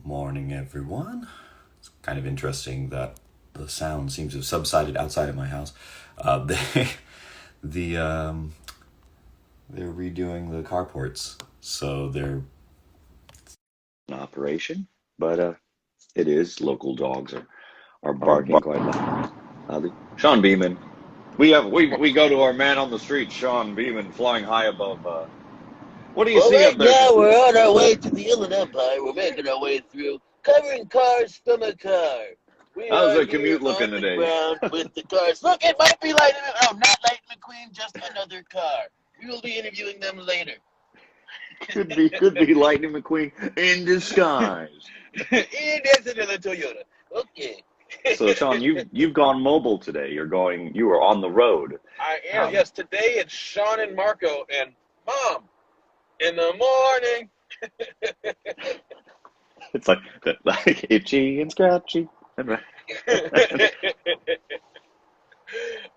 Morning, everyone. It's kind of interesting that the sound seems to have subsided outside of my house. They, the they're redoing the carports, so they're an operation. But it is local dogs are barking quite loudly. Sean Beeman, we go to our man on the street, Sean Beeman, flying high above. What do you Well, see up right there? now we're on our way to the Inland Empire. We're making our way through, covering cars from a car. We How's are the here commute looking on the today? ground with the cars. Look, it might be Lightning. Oh, not Lightning McQueen, just another car. We will be interviewing them later. Could be Lightning McQueen in disguise. And that's another Toyota. Okay. So Sean, you've gone mobile today. You are on the road. I am. Yes, today it's Sean and Marco and Mom in the morning. It's like itchy and scratchy.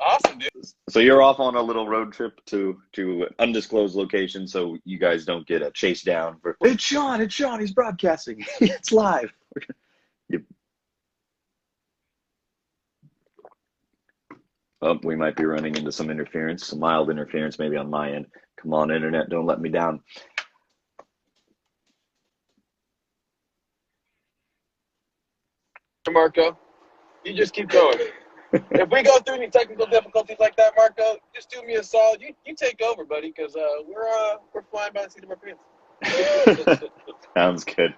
Awesome, dude. So you're off on a little road trip to an undisclosed location, so you guys don't get chased down for. It's Sean. He's broadcasting. It's live. You- Oh, we might be running into some interference, some mild interference maybe on my end. Come on, internet, don't let me down. Marco, you just keep going. If we go through any technical difficulties like that, Marco, just do me a solid. You take over, buddy, because we're flying by the seat of our pants. Sounds good.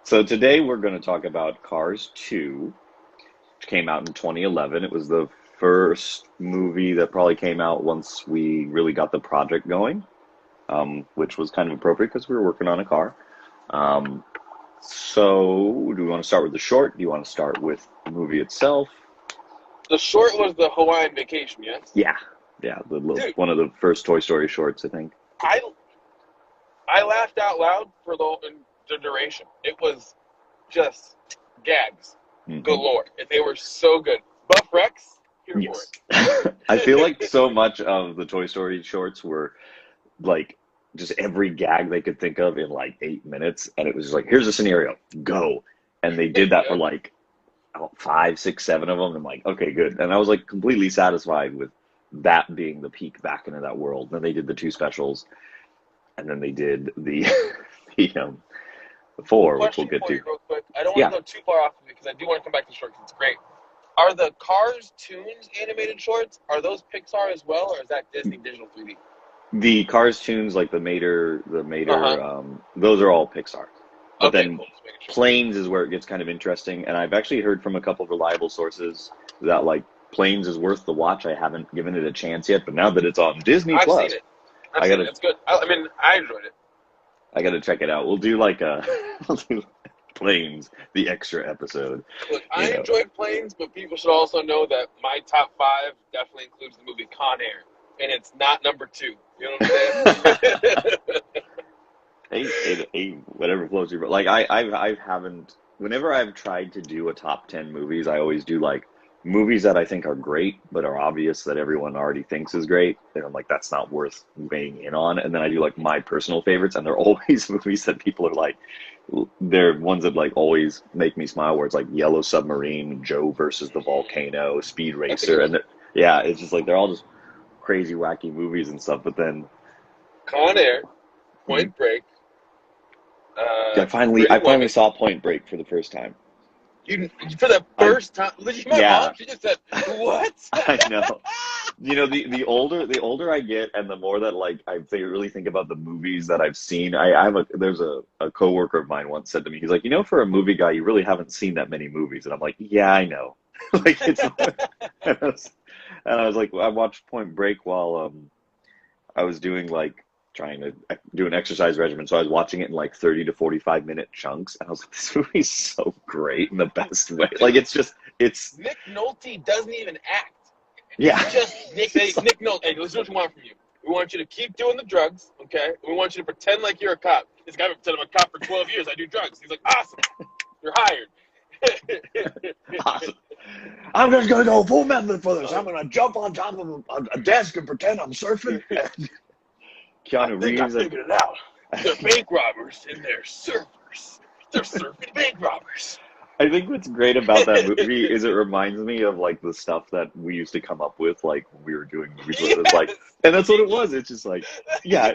So today we're going to talk about Cars 2, which came out in 2011. It was the first movie that probably came out once we really got the project going, which was kind of appropriate because we were working on a car. So do we want to start with the short? Do you want to start with the movie itself? The short was the Hawaiian Vacation, yes? Yeah, one of the first Toy Story shorts, I think. I laughed out loud for the duration. It was just gags galore. They were so good. Buff Rex, here for it. I feel like so much of the Toy Story shorts were like just every gag they could think of in like 8 minutes, and it was just like, here's a scenario, go. And they did that for like 5, 6, 7 of them. I'm like, okay, good. And I was like completely satisfied with that being the peak back into that world. Then they did the 2 specials, and then they did the the 4, which we'll get to. Real quick. I don't want to go too far off of it because I do want to come back to the short because it's great. Are the Cars Toons animated shorts, are those Pixar as well, or is that Disney Digital 3D? The Cars Toons, like the Mater, those are all Pixar. But then Planes is where it gets kind of interesting, and I've actually heard from a couple of reliable sources that like Planes is worth the watch. I haven't given it a chance yet, but now that it's on Disney I've Plus, seen it. It's good. I enjoyed it. I gotta check it out. We'll do like we'll do Planes, the extra episode. Look, I enjoyed Planes, but people should also know that my top 5 definitely includes the movie Con Air, and it's not number 2. You know what I'm saying? Hey, whatever floats your boat. Like I haven't. Whenever I've tried to do a top 10 movies, I always do like movies that I think are great, but are obvious that everyone already thinks is great. And I'm like, that's not worth weighing in on. And then I do like my personal favorites, and they're always movies that people are like, they're ones that like always make me smile. Where it's like Yellow Submarine, Joe versus the Volcano, Speed Racer, and it's just like they're all just crazy, wacky movies and stuff. But then Con Air, Point Break. I finally saw Point Break for the first time. For the first time? Mom, she just said, what? I know. The older I get, and the more that like I really think about the movies that I've seen. There's a coworker of mine once said to me, he's like, for a movie guy, you really haven't seen that many movies. And I'm like, yeah, I know. Like it's. And I was like, I watched Point Break while I was doing trying to do an exercise regimen. So I was watching it in like 30 to 45 minute chunks. And I was like, this movie's so great in the best way. Like, it's Nick Nolte doesn't even act. Yeah. It's just Nick Nolte. Hey, listen to what we want from you. We want you to keep doing the drugs, okay? We want you to pretend like you're a cop. This guy pretended I'm a cop for 12 years. I do drugs. He's like, awesome. You're hired. Awesome. I'm just going to go full method for this. I'm going to jump on top of a desk and pretend I'm surfing. I figured it out. They're bank robbers and they're surfers. They're surfing bank robbers. I think what's great about that movie is it reminds me of like the stuff that we used to come up with like when we were doing movies. Where it was like, Yes, and that's what it was. It's just like, yeah,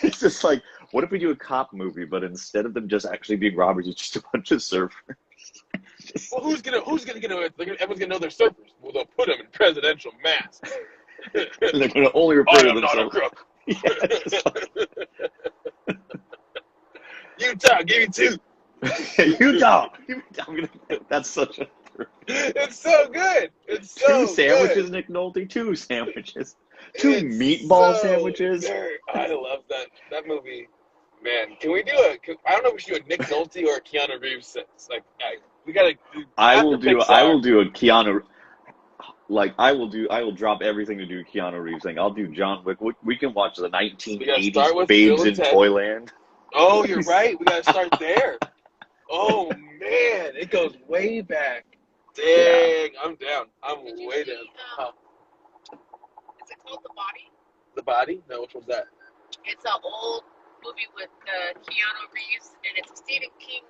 it's just like, what if we do a cop movie, but instead of them just actually being robbers, it's just a bunch of surfers. Just, well, who's gonna get away? Everyone's gonna know they're surfers. Well, they'll put them in presidential masks. they're going to only I refer to am not a themselves. crook. Yeah, it's Utah, give me two. like, Utah. That's such a It's so good. It's two so sandwiches, good. Nick Nolte. Two sandwiches. Two It's meatball so sandwiches. I love that movie. Man, can we do a? I don't know if we should do a Nick Nolte or a Keanu Reeves sense. Like, we gotta. I After will do. Pixar, I will do a Keanu. Like I will do. I will drop everything to do a Keanu Reeves thing. I'll do John Wick. We can watch the we gotta start 1980s with Babes Bill in and Ted. Toyland. Oh, you're right. We gotta start there. Oh man, it goes way back. Dang, Yeah. I'm down. I'm Did you way see, down. Huh. is it called The Body? The Body? No, which one's that? It's an old movie with Keanu Reeves, and it's a Stephen King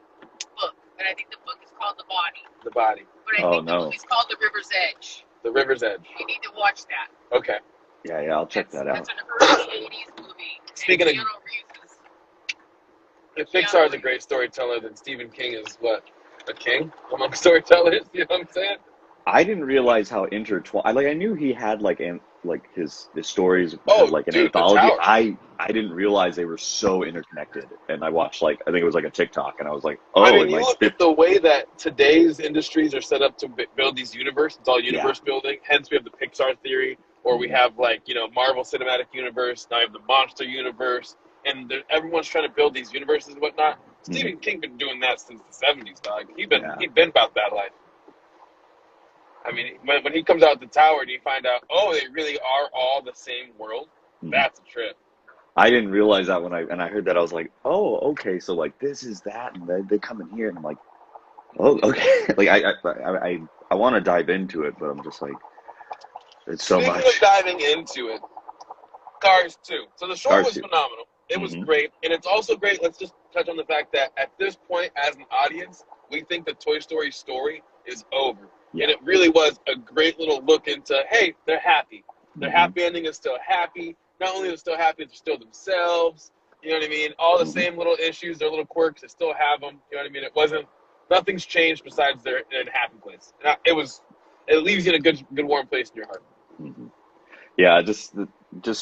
book. And I think the book is called The Body. The Body. But I Oh think the no. movie's called The River's Edge. The River's Edge. You need to watch that. Okay. Yeah. I'll check that out. That's an early 80s movie. Speaking of- and Keanu Reeves is... If Pixar is a great storyteller, then Stephen King is what? A king among storytellers? You know what I'm saying? I didn't realize how intertwined. I knew he had like his stories Oh, had like an dude, The anthology. Tower. I didn't realize they were so interconnected. And I watched like I think it was like a TikTok, and I was like, oh, I mean, it you might look spit. at the way that today's industries are set up to build these universes. It's all Yeah. universe building. Hence, we have the Pixar theory, or we have like Marvel Cinematic Universe. Now we have the Monster Universe, and everyone's trying to build these universes and whatnot. Stephen King been doing that since the '70s, dog. He'd been about that life. I mean, when he comes out the tower and you find out, oh, they really are all the same world. Mhm. That's a trip. I didn't realize that when I heard that. I was like, oh, okay, so like this is that, and they come in here, and I'm like, oh, okay. Like I want to dive into it, but I'm just like, it's so Speaking much. of diving into it, Cars 2. So the short Cars was 2. phenomenal. It was Mhm. great, and it's also great. Let's just touch on the fact that at this point, as an audience, we think the Toy Story story is over. Yeah. And it really was a great little look into, hey, they're happy. Their Mhm. happy ending is still happy. Not only are they still happy, they're still themselves. You know what I mean? All the Mhm. same little issues, their little quirks, they still have them. You know what I mean? Nothing's changed besides they're in a happy place. And it leaves you in a good warm place in your heart. Mhm. Yeah, just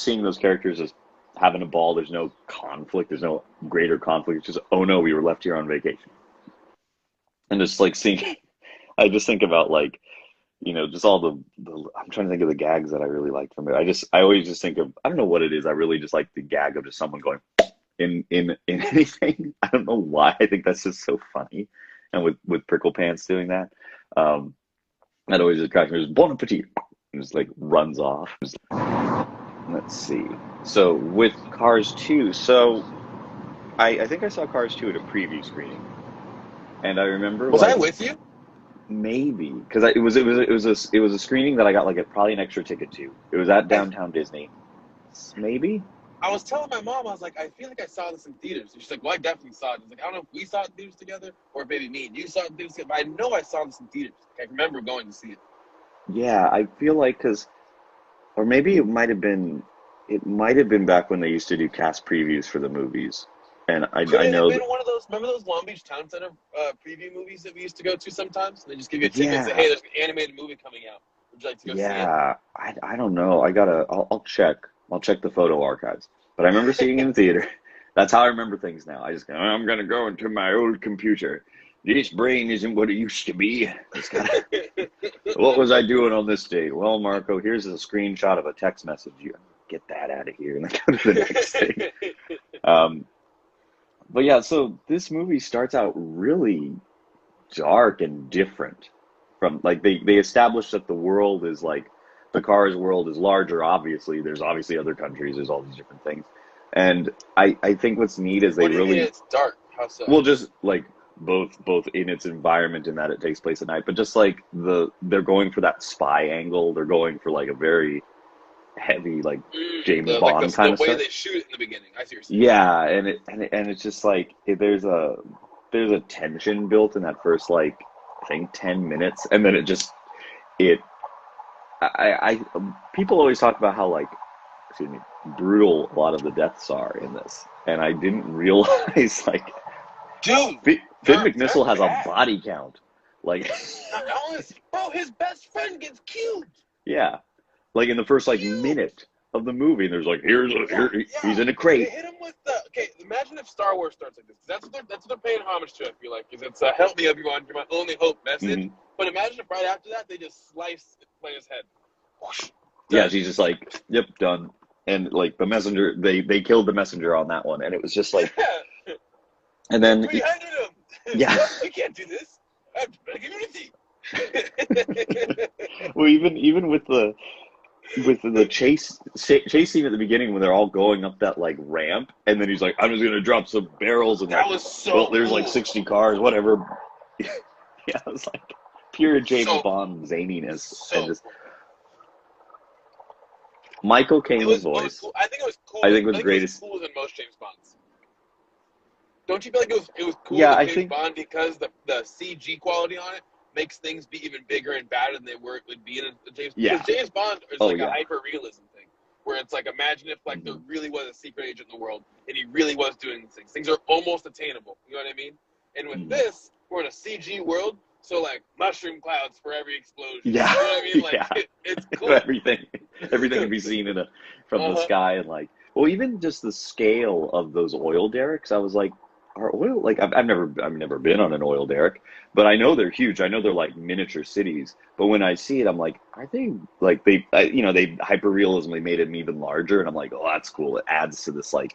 seeing those characters as having a ball. There's no conflict. There's no greater conflict. It's just, oh no, we were left here on vacation. And just like seeing, I just think about like, just all the I'm trying to think of the gags that I really liked from it. I always just think of, I don't know what it is. I really just like the gag of just someone going in anything. I don't know why. I think that's just so funny. And with Prickle Pants doing that, that always attracts me. It was Bon Appetit. And just like runs off. Let's see. So with Cars 2, so I think I saw Cars 2 at a preview screening, and I remember Was like I with you? maybe because it was a screening that I got like probably an extra ticket to. It was at Downtown Disney, maybe. I was telling my mom, I was like, I feel like I saw this in theaters. And she's like, well, I definitely saw it. I was like, I don't know if we saw it in theaters together or maybe me and you saw it in theaters together, but I know I saw this in theaters. I remember going to see it. Yeah, I feel like or maybe it might have been back when they used to do cast previews for the movies, and I Could it know have been one of those, remember those Long Beach Town Center preview movies that we used to go to sometimes? And they just give you a ticket and say, Yeah. hey, there's an animated movie coming out. Would you like to go see it? Yeah, I don't know. I'll check. I'll check the photo archives. But I remember seeing it in the theater. That's how I remember things now. I'm gonna go into my old computer. This brain isn't what it used to be. What was I doing on this date? Well, Marco, here's a screenshot of a text message. You get that out of here, and then go to the next thing. But yeah, so this movie starts out really dark and different. From like they established that the world is like the Cars world is larger. Obviously, there's obviously other countries. There's all these different things, and I think what's neat is they What do you really mean it's dark? How so? well just like both in its environment and that it takes place at night, but just like they're going for that spy angle. They're going for like a very heavy like James Bond kind of the way stuff. they shoot it in the beginning. I see what you're saying. Yeah, and it's just like there's a tension built in that first like I think 10 minutes, and then it I people always talk about how like, excuse me, brutal a lot of the deaths are in this, and I didn't realize like Dude, Finn they're McNissel has a bad. body count. Like, Bro, his best friend gets killed. yeah, like in the first like Killed. minute of the movie, and there's like, Yeah, he's yeah. in a They crate. hit him with the okay. Imagine if Star Wars starts like this. That's what they're paying homage to. I feel like is it's a "Help me, everyone, you're my only hope" message. Mhm. But imagine if right after that they just slice Leia's head. Whoosh, Yeah, done. she's just like, yep, done. And like the messenger, they killed the messenger on that one, and it was just like, Yeah, and we then 300 them. yeah, We can't do this. I have to beg immunity. well, even with the chase scene at the beginning when they're all going up that like ramp, and then he's like, I'm just gonna drop some barrels, and like, That was so well, there's like cool. 60 cars, whatever. Yeah, it was like pure James So Bond zaniness, So and just Michael it Caine's was, it was voice. cool. I think it was cool. I think was I think it was greatest. cooler than most James Bonds. Don't you feel like it was cooler Yeah, than I James think Bond because the CG quality on it makes things be even bigger and badder than they would be in a James. yeah. Because James Bond is Oh like a yeah. hyper realism thing, where it's like imagine if like there Mhm. really was a secret agent in the world and he really was doing these things. Things are almost attainable. You know what I mean? And with Mhm. this, we're in a CG world, so like mushroom clouds for every explosion. Yeah, You know what I mean? Like yeah. it's cool. everything can be seen from the Uh-huh. sky, and like, well, even just the scale of those oil derricks, I was like, are oil like I've never been on an oil derrick, but I know they're huge. I know they're like miniature cities. But when I see it, I'm like, are they like they hyper realism? They made them even larger, and I'm like, oh, that's cool. It adds to this like,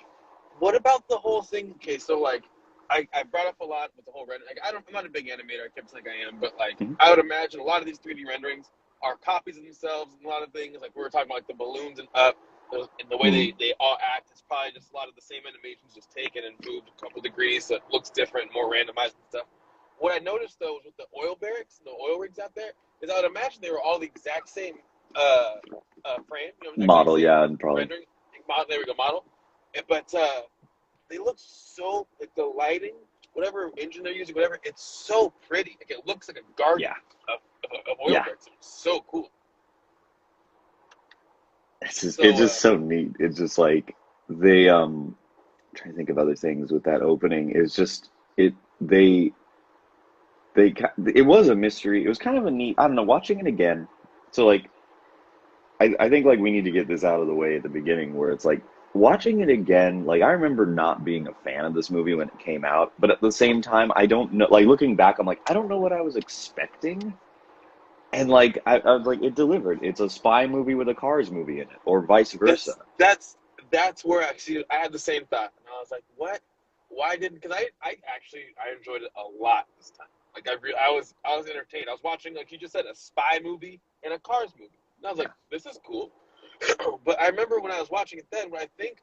What about the whole thing? Okay, so like I brought up a lot with the whole render. Like I'm not a big animator. I kept saying I am, but like mhm, I would imagine a lot of these 3D renderings are copies of themselves and a lot of things. Like we were talking about like the balloons and up and the way mhm, they all act. It's probably just a lot of the same animations just taken and moved a couple degrees so it looks different, more randomized and stuff. What I noticed though was with the oil barracks and the oil rigs out there is I would imagine they were all the exact same frame, exact model, same yeah, and probably rendering model. There we go, model. But they look so like the lighting, whatever engine they're using, whatever. It's so pretty. Like it looks like a garden yeah, of oil yeah. barracks. It's so cool. It's So just so neat. It's just like they trying to think of other things with that opening. Is just it they it was a mystery. It was kind of a neat. I don't know. Watching it again, so like I think like we need to get this out of the way at the beginning, where it's like watching it again. Like I remember not being a fan of this movie when it came out, but at the same time, I don't know. Like looking back, I'm like I don't know what I was expecting, and like I was like it delivered. It's a spy movie with a Cars movie in it, or vice versa. that's where actually I had the same thought, and I was like, what? Why didn't? Because I actually I enjoyed it a lot this time. Like I was entertained. I was watching like you just said a spy movie and a Cars movie, and I was like, this is cool. But I remember when I was watching it then, when I think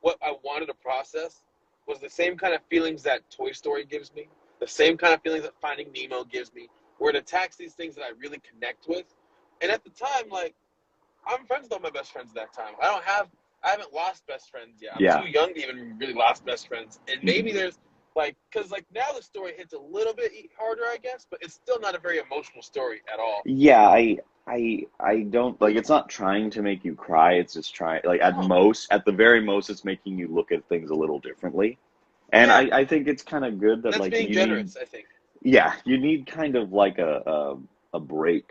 what I wanted to process was the same kind of feelings that Toy Story gives me, the same kind of feelings that Finding Nemo gives me, where it attacks these things that I really connect with. And at the time, like, I'm friends with all my best friends at that time. I haven't lost best friends yet. I'm Yeah. too young to even really lost best friends. And maybe Mhm. there's, like, because, like, now the story hits a little bit harder, I guess, but it's still not a very emotional story at all. Yeah, I don't like it's not trying to make you cry, it's just trying like No. at the very most it's making you look at things a little differently. And Yeah. I think it's kind of good that That's like being you need generous, I think. yeah, you need kind of like a break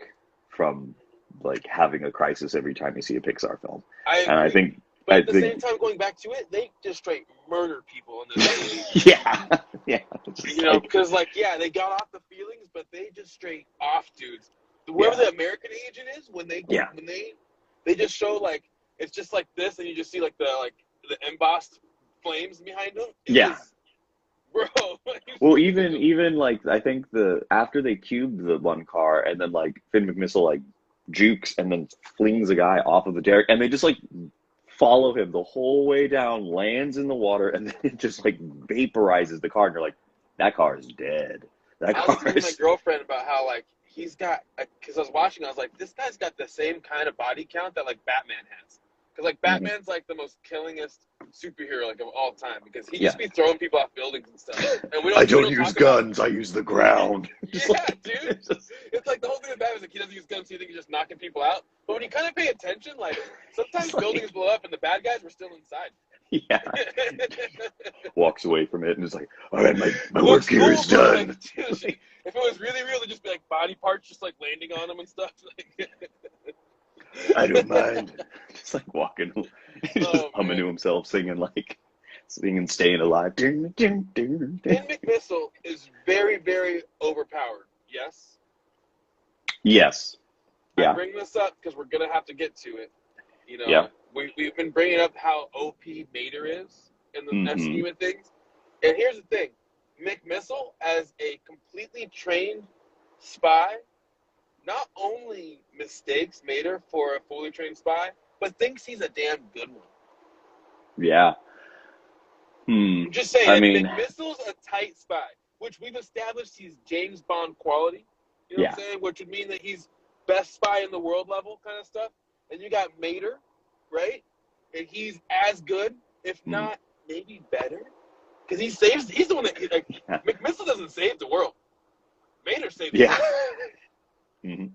from like having a crisis every time you see a Pixar film. I And agree. But I at the think same time, going back to it, they just straight murder people in this movie. yeah. Yeah, it's just You know, like because like yeah, they got off the feelings, but they just straight off dudes. Whoever yeah. the American agent is, Yeah. when they just show like it's just like this, and you just see like the embossed flames behind them. It Yeah. was, bro. Well, even like I think the after they cubed the one car and then like Finn McMissile like jukes and then flings a guy off of the derrick and they just like follow him the whole way down, lands in the water, and then it just like vaporizes the car and you're like, that car is dead. That I was car telling my is girlfriend about how like he's got because I was watching, I was like, this guy's got the same kind of body count that like Batman has. Because like Mhm. Batman's like the most killingest superhero like of all time because he Yeah. just be throwing people off buildings and stuff. And we I don't don't use talk about guns. I use the ground. Yeah, dude. It's just- It's like the whole thing with Batman is like he doesn't use guns, so you think he's just knocking people out. But when you kind of pay attention, like sometimes It's like- buildings blow up and the bad guys were still inside. yeah. Walks away from it and is like, all right, my Looks work here cool, is but, done. like, if it was really real, it'd just be like body parts just like landing on him and stuff. I don't mind. Just like walking, just Oh, humming man. to himself, singing "Staying Alive." Ding, ding, ding, ding. Finn McMissile is very, very overpowered. Yes. Yes. I Yeah. bring this up because we're gonna have to get to it. You know, Yeah. we've been bringing up how OP Mater is in the Mhm. scheme of things, and here's the thing: McMissile, as a completely trained spy, not only mistakes Mater for a fully trained spy, but thinks he's a damn good one. Yeah. I'm just saying, I mean- McMissile's a tight spy, which we've established he's James Bond quality. You know what I'm saying? Which would mean that he's best spy in the world level kind of stuff. And you got Mater, right? And he's as good, if not maybe better, because he's the one that like McMissile doesn't save the world. Mater saves the world. hmm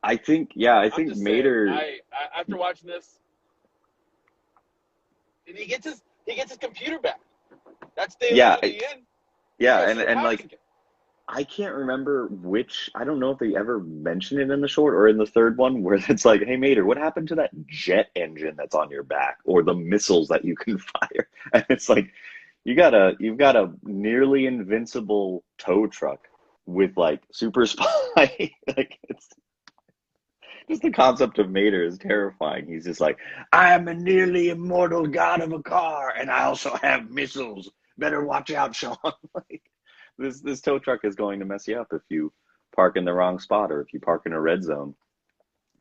I think Mater. Saying, I after watching this, and he gets his computer back. That's the end. Yeah, and like I can't remember I don't know if they ever mention it in the short or in the third one where it's like, hey Mater, what happened to that jet engine that's on your back or the missiles that you can fire? And it's like you've got a nearly invincible tow truck with like super spy. Like it's just the concept of Mater is terrifying. He's just like, I am a nearly immortal god of a car, and I also have missiles. Better watch out, Sean. Like this tow truck is going to mess you up if you park in the wrong spot or if you park in a red zone.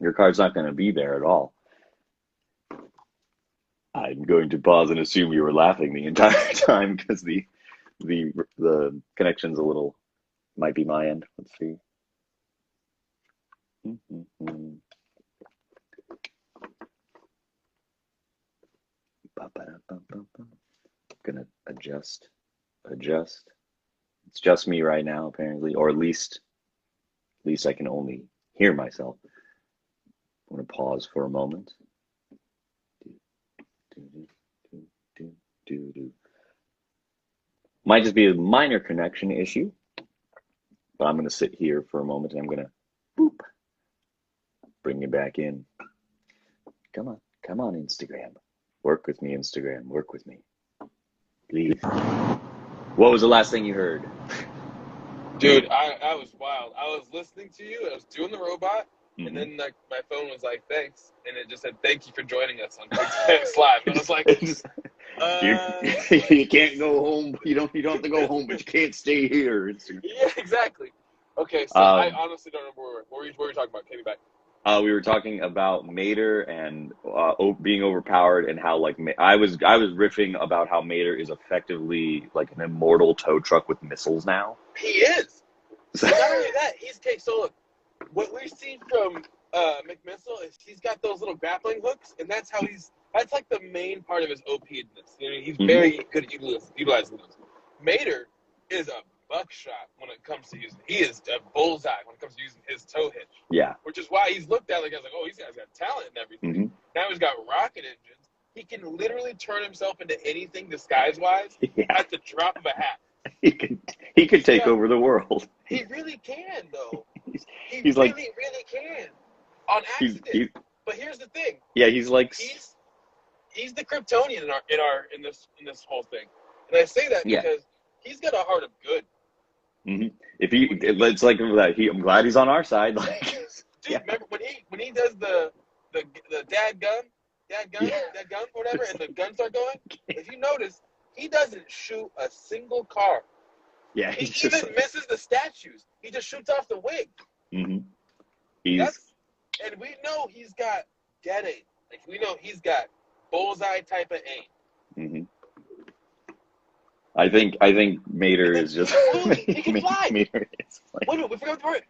Your car's not going to be there at all. I'm going to pause and assume you were laughing the entire time because the connection's a little might be my end. Let's see. Gonna adjust. It's just me right now, apparently, or at least I can only hear myself. I'm gonna pause for a moment. Might just be a minor connection issue, but I'm gonna sit here for a moment and I'm gonna boop, bring you back in. Come on, Instagram. Work with me, Instagram. Work with me. Please. What was the last thing you heard? Dude, I was wild. I was listening to you. I was doing the robot, and then like my phone was like, "Thanks," and it just said, "Thank you for joining us on Pixar Live." And I was like, you can't go home. You don't have to go home, but you can't stay here. Instagram. Yeah, exactly. Okay, so I honestly don't remember what were you talking about. Take me back. We were talking about Mater and being overpowered, and how like I was riffing about how Mater is effectively like an immortal tow truck with missiles now. He is. Not only that, so look, what we've seen from McMissile is he's got those little grappling hooks, and that's like the main part of his OP-ness. You know, he's very good at utilizing those. Mater is a buckshot when it comes to using. He is a bullseye when it comes to using his tow hitch. Yeah. Which is why he's looked at like oh, these guys got talent and everything. Now he's got rocket engines. He can literally turn himself into anything disguise-wise at the drop of a hat. He could take over the world. He really can, though. He he's really, like, really can. On accident. But here's the thing. Yeah, he's like he's the Kryptonian in this whole thing. And I say that because he's got a heart of good. It's like that. I'm glad he's on our side. Like, dude, remember when he does the dad gun, whatever, and the guns are going. If you notice, he doesn't shoot a single car. Yeah, he even misses the statues. He just shoots off the wig. And we know he's got dead aim. Like we know he's got bullseye type of aim. I think Mater is just. He can fly. Mater is like, Wait, we forgot the part.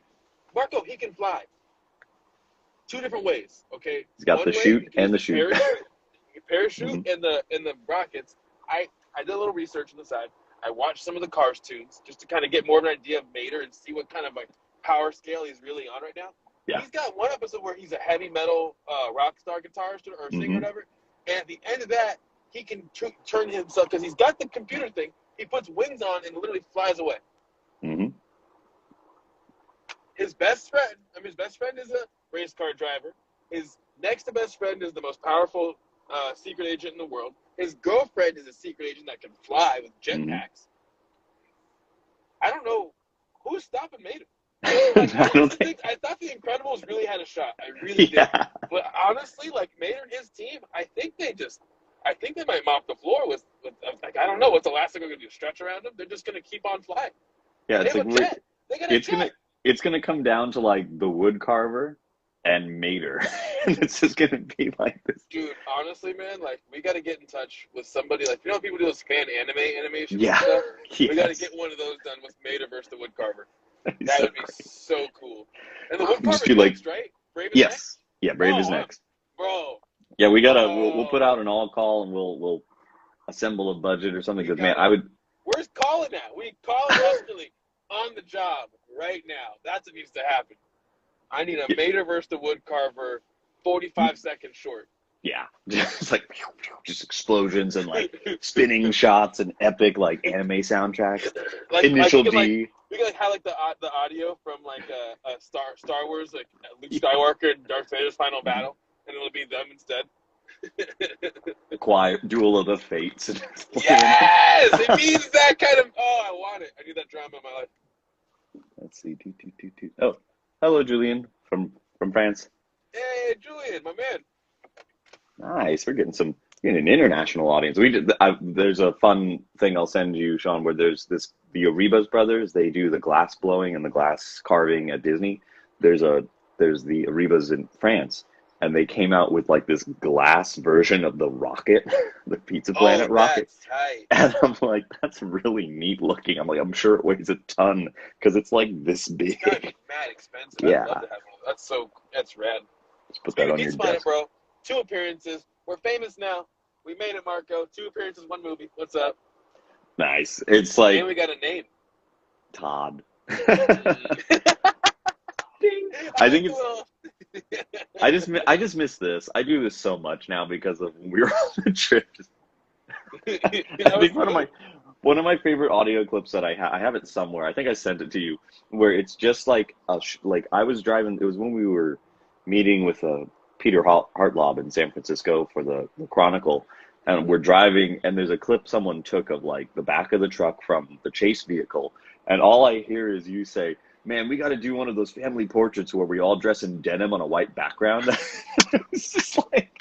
Marco, he can fly. Two different ways. Okay. He's got the shoot and the shoot. parachute and the rockets. I did a little research on the side. I watched some of the Cars tunes just to kind of get more of an idea of Mater and see what kind of like power scale he's really on right now. Yeah. He's got one episode where he's a heavy metal rock star guitarist or singer or whatever, and at the end of that, he can turn himself, because he's got the computer thing, he puts wings on and literally flies away. His best friend is a race car driver. His next to best friend is the most powerful secret agent in the world. His girlfriend is a secret agent that can fly with jetpacks. I don't know who's stopping Mater. Like, I thought the Incredibles really had a shot. I really did. But honestly, like Mater and his team, I think they might mop the floor with like, I don't know what's the last thing they're gonna do. Stretch around them? They're just gonna keep on flying. Yeah, they have a jet. They got a jet. It's gonna come down to like the wood carver and Mater. And it's just gonna be like this. Dude, honestly, man, like we gotta get in touch with somebody, like, you know, people do those fan animations Yeah. and stuff? Yes. We gotta get one of those done with Mater versus the wood carver. That would be so cool. And the wood carver's next, right? Brave is next? Yeah, Brave is next. Bro. Yeah, we gotta we'll put out an all call and we'll assemble a budget or something, because man, I would. Where's Colin at? We call Westerly on the job right now. That's what needs to happen. I need a Mater versus the wood carver 45 seconds short. Yeah, just like just explosions and like spinning shots and epic like anime soundtracks. Like, Initial D. D. We could like have like the audio from like a Star Wars, like Luke Skywalker and Darth Vader's final battle, and it'll be them instead. Quiet Duel of the Fates. Yes, it needs that kind of. Oh, I want it. I need that drama in my life. Let's see. Oh, hello, Julian from France. Hey, Julian, my man. Nice. We're getting an international audience. There's a fun thing I'll send you, Sean, where there's the Arribas brothers. They do the glass blowing and the glass carving at Disney. There's the Arribas in France, and they came out with like this glass version of the rocket, the Pizza Planet rocket. Tight. And I'm like, that's really neat looking. I'm like, I'm sure it weighs a ton because it's like this big. It's gotta be mad expensive. Yeah. I'd love to have one. That's rad. Just put that on your desk. Bro. 2 appearances. We're famous now. We made it, Marco. 2 appearances, 1 movie. What's up? Nice. It's like. And we got a name. Todd. Ding. I think it's. I just miss this. I do this so much now because of when we were on the trip. I think one of my favorite audio clips that I have it somewhere. I think I sent it to you, where it's just like I was driving. It was when we were meeting with Peter Hartlaub in San Francisco for the Chronicle, and we're driving, and there's a clip someone took of like the back of the truck from the chase vehicle, and all I hear is you say, "Man, we got to do one of those family portraits where we all dress in denim on a white background." It's just like.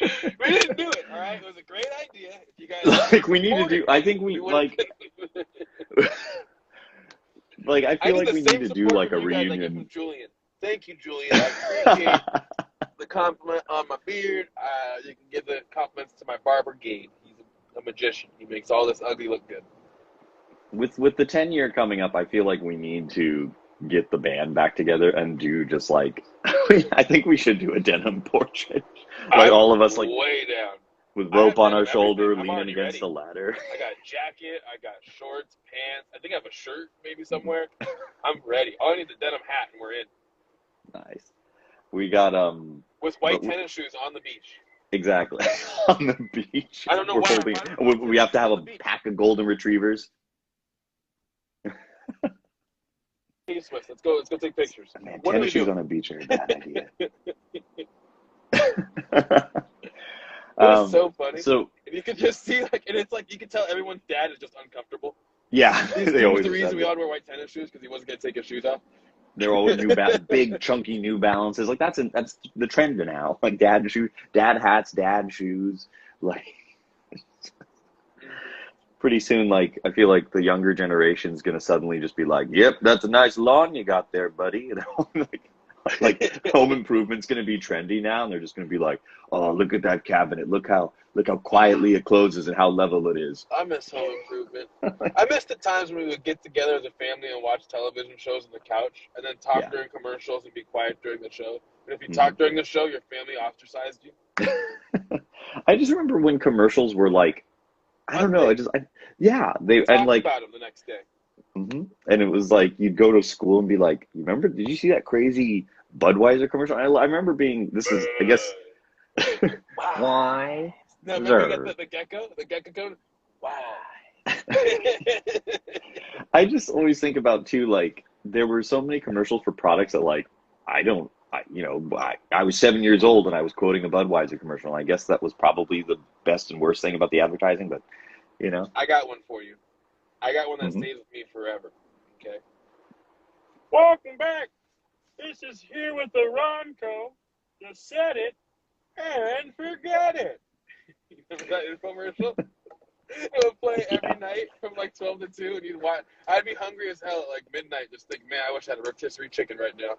We didn't do it, all right? It was a great idea. If you guys like we need to do. I think we like. Like I feel like we need to do like a reunion. From Julian. Thank you, Julian. I appreciate the compliment on my beard. You can give the compliments to my barber, Gabe. He's a magician. He makes all this ugly look good. With the 10-year coming up, I feel like we need to get the band back together and do just like. I think we should do a denim portrait. Like all of us, like way down with rope on our shoulder, leaning against the ladder. I got a jacket, I got shorts, pants. I think I have a shirt maybe somewhere. I'm ready. All I need is a denim hat, and we're in. Nice. We got with white tennis shoes on the beach. Exactly. On the beach. I don't know why. We have to have a pack of golden retrievers. Hey, Swift, let's go take pictures. Man, tennis shoes on a beach are a bad idea. It's so funny. So if you could just see, like, and it's like you could tell everyone's dad is just uncomfortable. Yeah, they always. The reason we all wear white tennis shoes because he wasn't gonna take his shoes off. They're always big chunky New Balances. Like that's the trend now. Like dad hats, dad shoes. Like pretty soon, like I feel like the younger generation's gonna suddenly just be like, "Yep, that's a nice lawn you got there, buddy." You know, like home improvement's gonna be trendy now, and they're just gonna be like, "Oh, look at that cabinet! Look how quietly it closes and how level it is." I miss home improvement. I miss the times when we would get together as a family and watch television shows on the couch, and then talk during commercials and be quiet during the show. And if you talk during the show, your family ostracized you. I just remember when commercials were like, I A don't know, thing. yeah, We they and talked like, about him the next day. and it was like you'd go to school and be like, you remember? Did you see that crazy Budweiser commercial? I remember being. This is, I guess, Why? why, No, remember you got sir? the gecko code? Why? I just always think about too, like there were so many commercials for products that like I was 7 years old and I was quoting a Budweiser commercial. And I guess that was probably the best and worst thing about the advertising, but you know. I got one for you. I got one that hmm stays with me forever. Okay. Welcome back. This is here with the Ronco. Just set it and forget it. Remember that infomercial? It would play Yeah. every night from like 12 to 2, and you'd watch. I'd be hungry as hell at like midnight, just think, man, I wish I had a rotisserie chicken right now.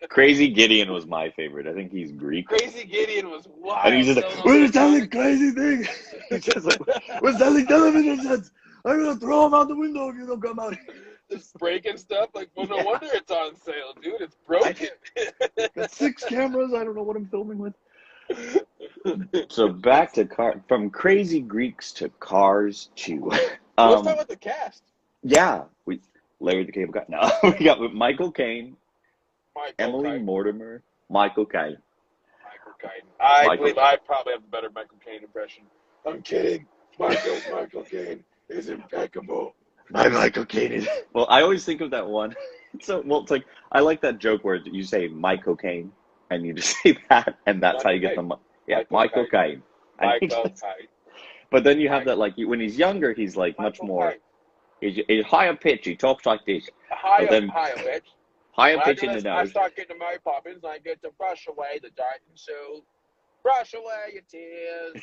Crazy Gideon was my favorite. I think he's Greek. Crazy Gideon was And he's wild, just selling like, all we're those selling comics. crazy things. He's just like, we're selling television sets. I'm gonna throw them out the window if you don't come out. Just breaking stuff. Like, well, no Yeah. wonder it's on sale, dude. It's broken. Got 6 cameras. I don't know what I'm filming with. So back to from crazy Greeks to Cars to Let's talk about the cast. yeah, we Larry the Cable Guy. No, we got Michael Caine, Michael Emily Caine. Mortimer, Michael Caine. Michael Caine. I Michael believe I probably have the better Michael Caine impression. I'm kidding. Michael Caine is impeccable. My Michael Caine is. Well, I always think of that one. So, well, it's like I like that joke where you say Michael Caine and you just say that, and that's how you get the yeah, Michael Caine. Michael Caine. But then you have that like when he's younger, he's like much Michael more. Caine. He's higher pitch. He talks like this. But then Higher bitch. higher When pitch in the I nose. start getting to Mary Poppins, I get to brush away the dirt and so brush away your tears.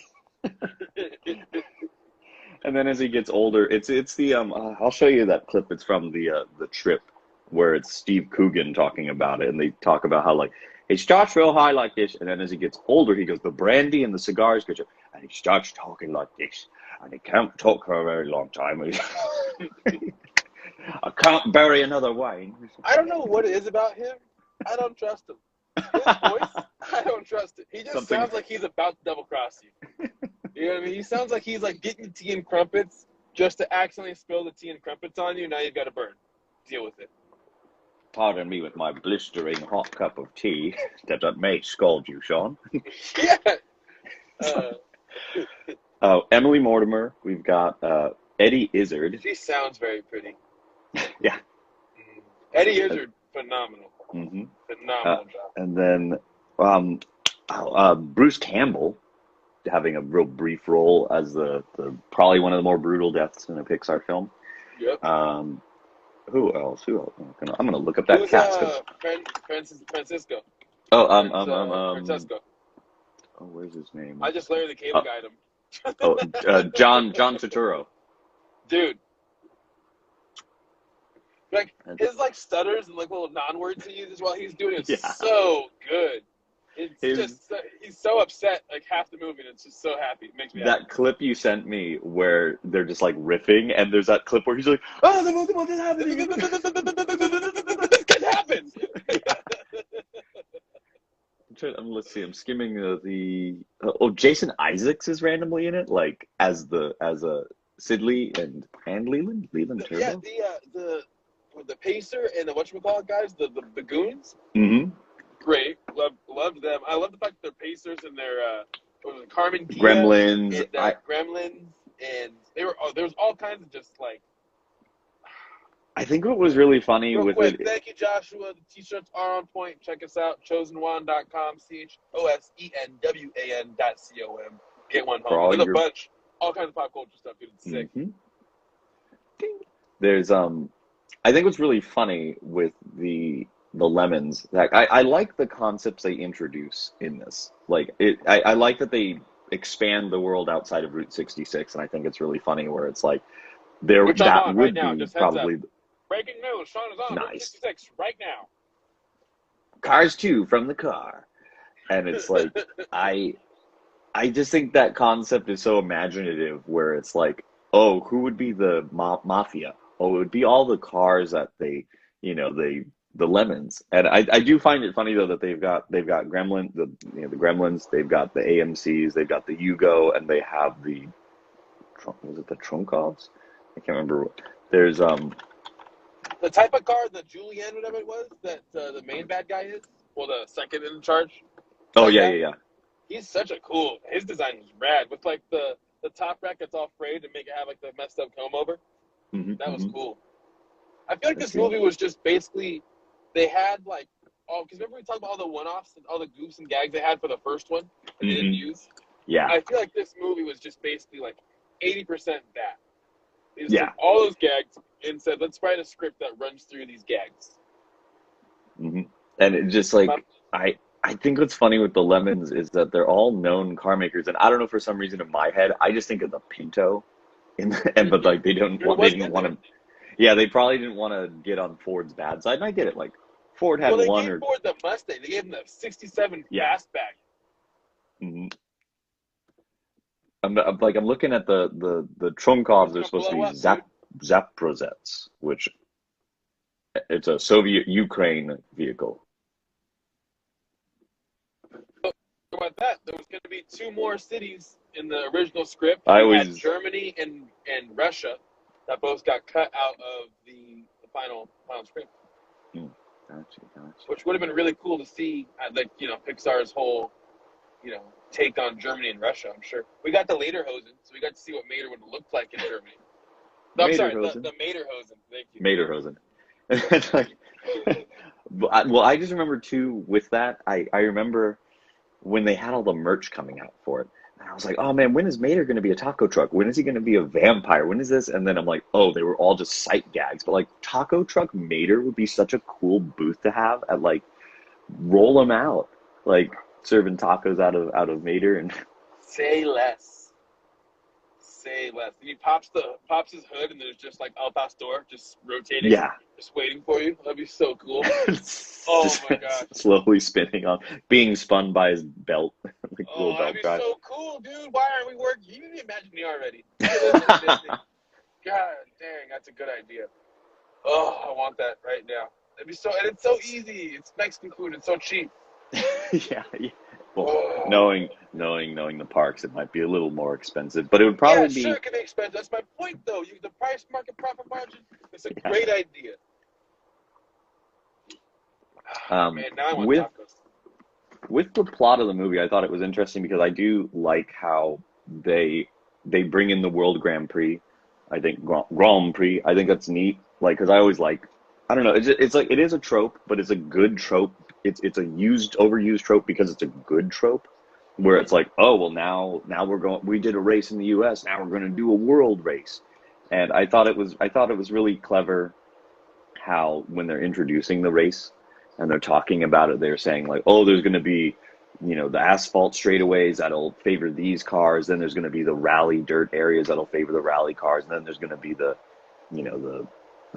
And then as he gets older, it's the I'll show you that clip. It's from the trip where it's Steve Coogan talking about it, and they talk about how like he starts real high like this, and then as he gets older, he goes the brandy and the cigars get you, and he starts talking like this, and he can't talk for a very long time. I can't bury another Wayne. I don't know what it is about him. I don't trust him. His voice, I don't trust it. He just sounds like he's about to double cross you. You know what I mean? He sounds like he's like getting the tea and crumpets just to accidentally spill the tea and crumpets on you. Now you've got to burn. Deal with it. Pardon me with my blistering hot cup of tea that I may scald you, Sean. Yeah. Emily Mortimer. We've got Eddie Izzard. She sounds very pretty. Yeah. Eddie Izzard, phenomenal. Mm-hmm. Phenomenal job. And then Bruce Campbell having a real brief role as the probably one of the more brutal deaths in a Pixar film. Yep. Who else? I'm gonna look up that Who's cast. Francisco? Francesco. Oh, where's his name? I just Larry the Cable Guyed him. John Turturro. Dude. Like his like stutters and like little non-words he uses while he's doing it so good. He's so upset like half the movie and it's just so happy. It makes me happy. That clip you sent me where they're just like riffing and there's that clip where he's like, oh, what is happening? This happens. Let's see. I'm skimming Jason Isaacs is randomly in it, like as a Sidley and Leland Turbo. Yeah, the Pacer and the whatchamacallit guys, the goons. Mm-hmm. Great, loved them. I love the fact that they're Pacers and they're Carmen Kia Gremlins. and Gremlins, and there was all kinds of just like. I think what was really funny Real with quick, it. thank you, Joshua. The t-shirts are on point. Check us out. chosenwan.com. CHOSENWAN.com. Get one home. With a bunch, all kinds of pop culture stuff, dude. It's sick. Mm-hmm. There's I think what's really funny with the lemons that I like the concepts they introduce in this. Like I like that they expand the world outside of Route 66, and I think it's really funny where it's like Which that I'm on would right now, be just heads probably. up. Breaking news: Sean is on Route 66 right now. Cars 2 from the car, and it's like I just think that concept is so imaginative. Where it's like, oh, who would be the mafia? Oh, it would be all the cars that they the lemons. And I do find it funny though that they've got the Gremlins, they've got the AMCs, they've got the Yugo, and they have the was it the Trunkovs? I can't remember. There's The type of car, the Julian, whatever it was, that the main bad guy is, well, the second in charge, oh that yeah guy, yeah he's such a cool. His design is rad with like the top rack that's all frayed to make it have like the messed up comb over. yeah. That was cool. I feel like Let's this see. movie was just basically they had like oh because remember we talked about all the one-offs and all the goofs and gags they had for the first one that they didn't use. Yeah, I feel like this movie was just basically like 80% that. They just yeah. took all those gags and said, let's write a script that runs through these gags. And it just like I think what's funny with the lemons is that they're all known car makers, and I don't know for some reason in my head I just think of the Pinto, and but like they didn't want to. Yeah, they probably didn't want to get on Ford's bad side, and I get it. Like Ford had Well, they one gave or Ford the Mustang. They gave him the '67 yeah. fastback. Mhm. I'm looking at the Trunkovs. It's They're gonna supposed to blow be up, dude. Zaporozhets, which it's a Soviet Ukraine vehicle. About that, there was going to be two more cities in the original script. I You had always Germany and Russia that both got cut out of the final script, gotcha. which would have been really cool to see. Like Pixar's whole take on Germany and Russia. I'm sure we got the Lederhosen, so we got to see what Mater would have looked like in Germany. No, I'm sorry, Materhosen. the Materhosen. Thank you. Materhosen. Well, I just remember too with that. I remember when they had all the merch coming out for it. And I was like, oh man, when is Mater going to be a taco truck? When is he going to be a vampire? When is this? And then I'm like, oh, they were all just sight gags. But like taco truck Mater would be such a cool booth to have at like roll them out, like serving tacos out of Mater and Say less. Say less. And he pops his hood, and there's just like El Pastor just rotating, yeah, just waiting for you. That'd be so cool. Oh just my gosh. slowly spinning on, being spun by his belt, like Oh, little that'd belt be drive. so cool, dude. Why aren't we working? You can imagine me already. God dang, that's a good idea. Oh, I want that right now. It'd be and it's so easy. It's Mexican food. It's so cheap. Yeah. Well, Oh. knowing the parks, it might be a little more expensive, but it would Yeah, probably sure, be it can be expensive. That's my point, though. The price market profit margin. It's a yeah. great idea. Man, now I want With tacos. the plot of the movie, I thought it was interesting because I do like how they bring in the World Grand Prix. I think Grand Prix. I think that's neat. Like, because I always like, I don't know. It's like it is a trope, but it's a good trope. It's a overused trope because it's a good trope. Where it's like, oh well, now we did a race in the U.S. Now we're going to do a world race, and I thought it was really clever how when they're introducing the race and they're talking about it, they're saying like, oh, there's going to be, the asphalt straightaways that'll favor these cars. Then there's going to be the rally dirt areas that'll favor the rally cars. And then there's going to be the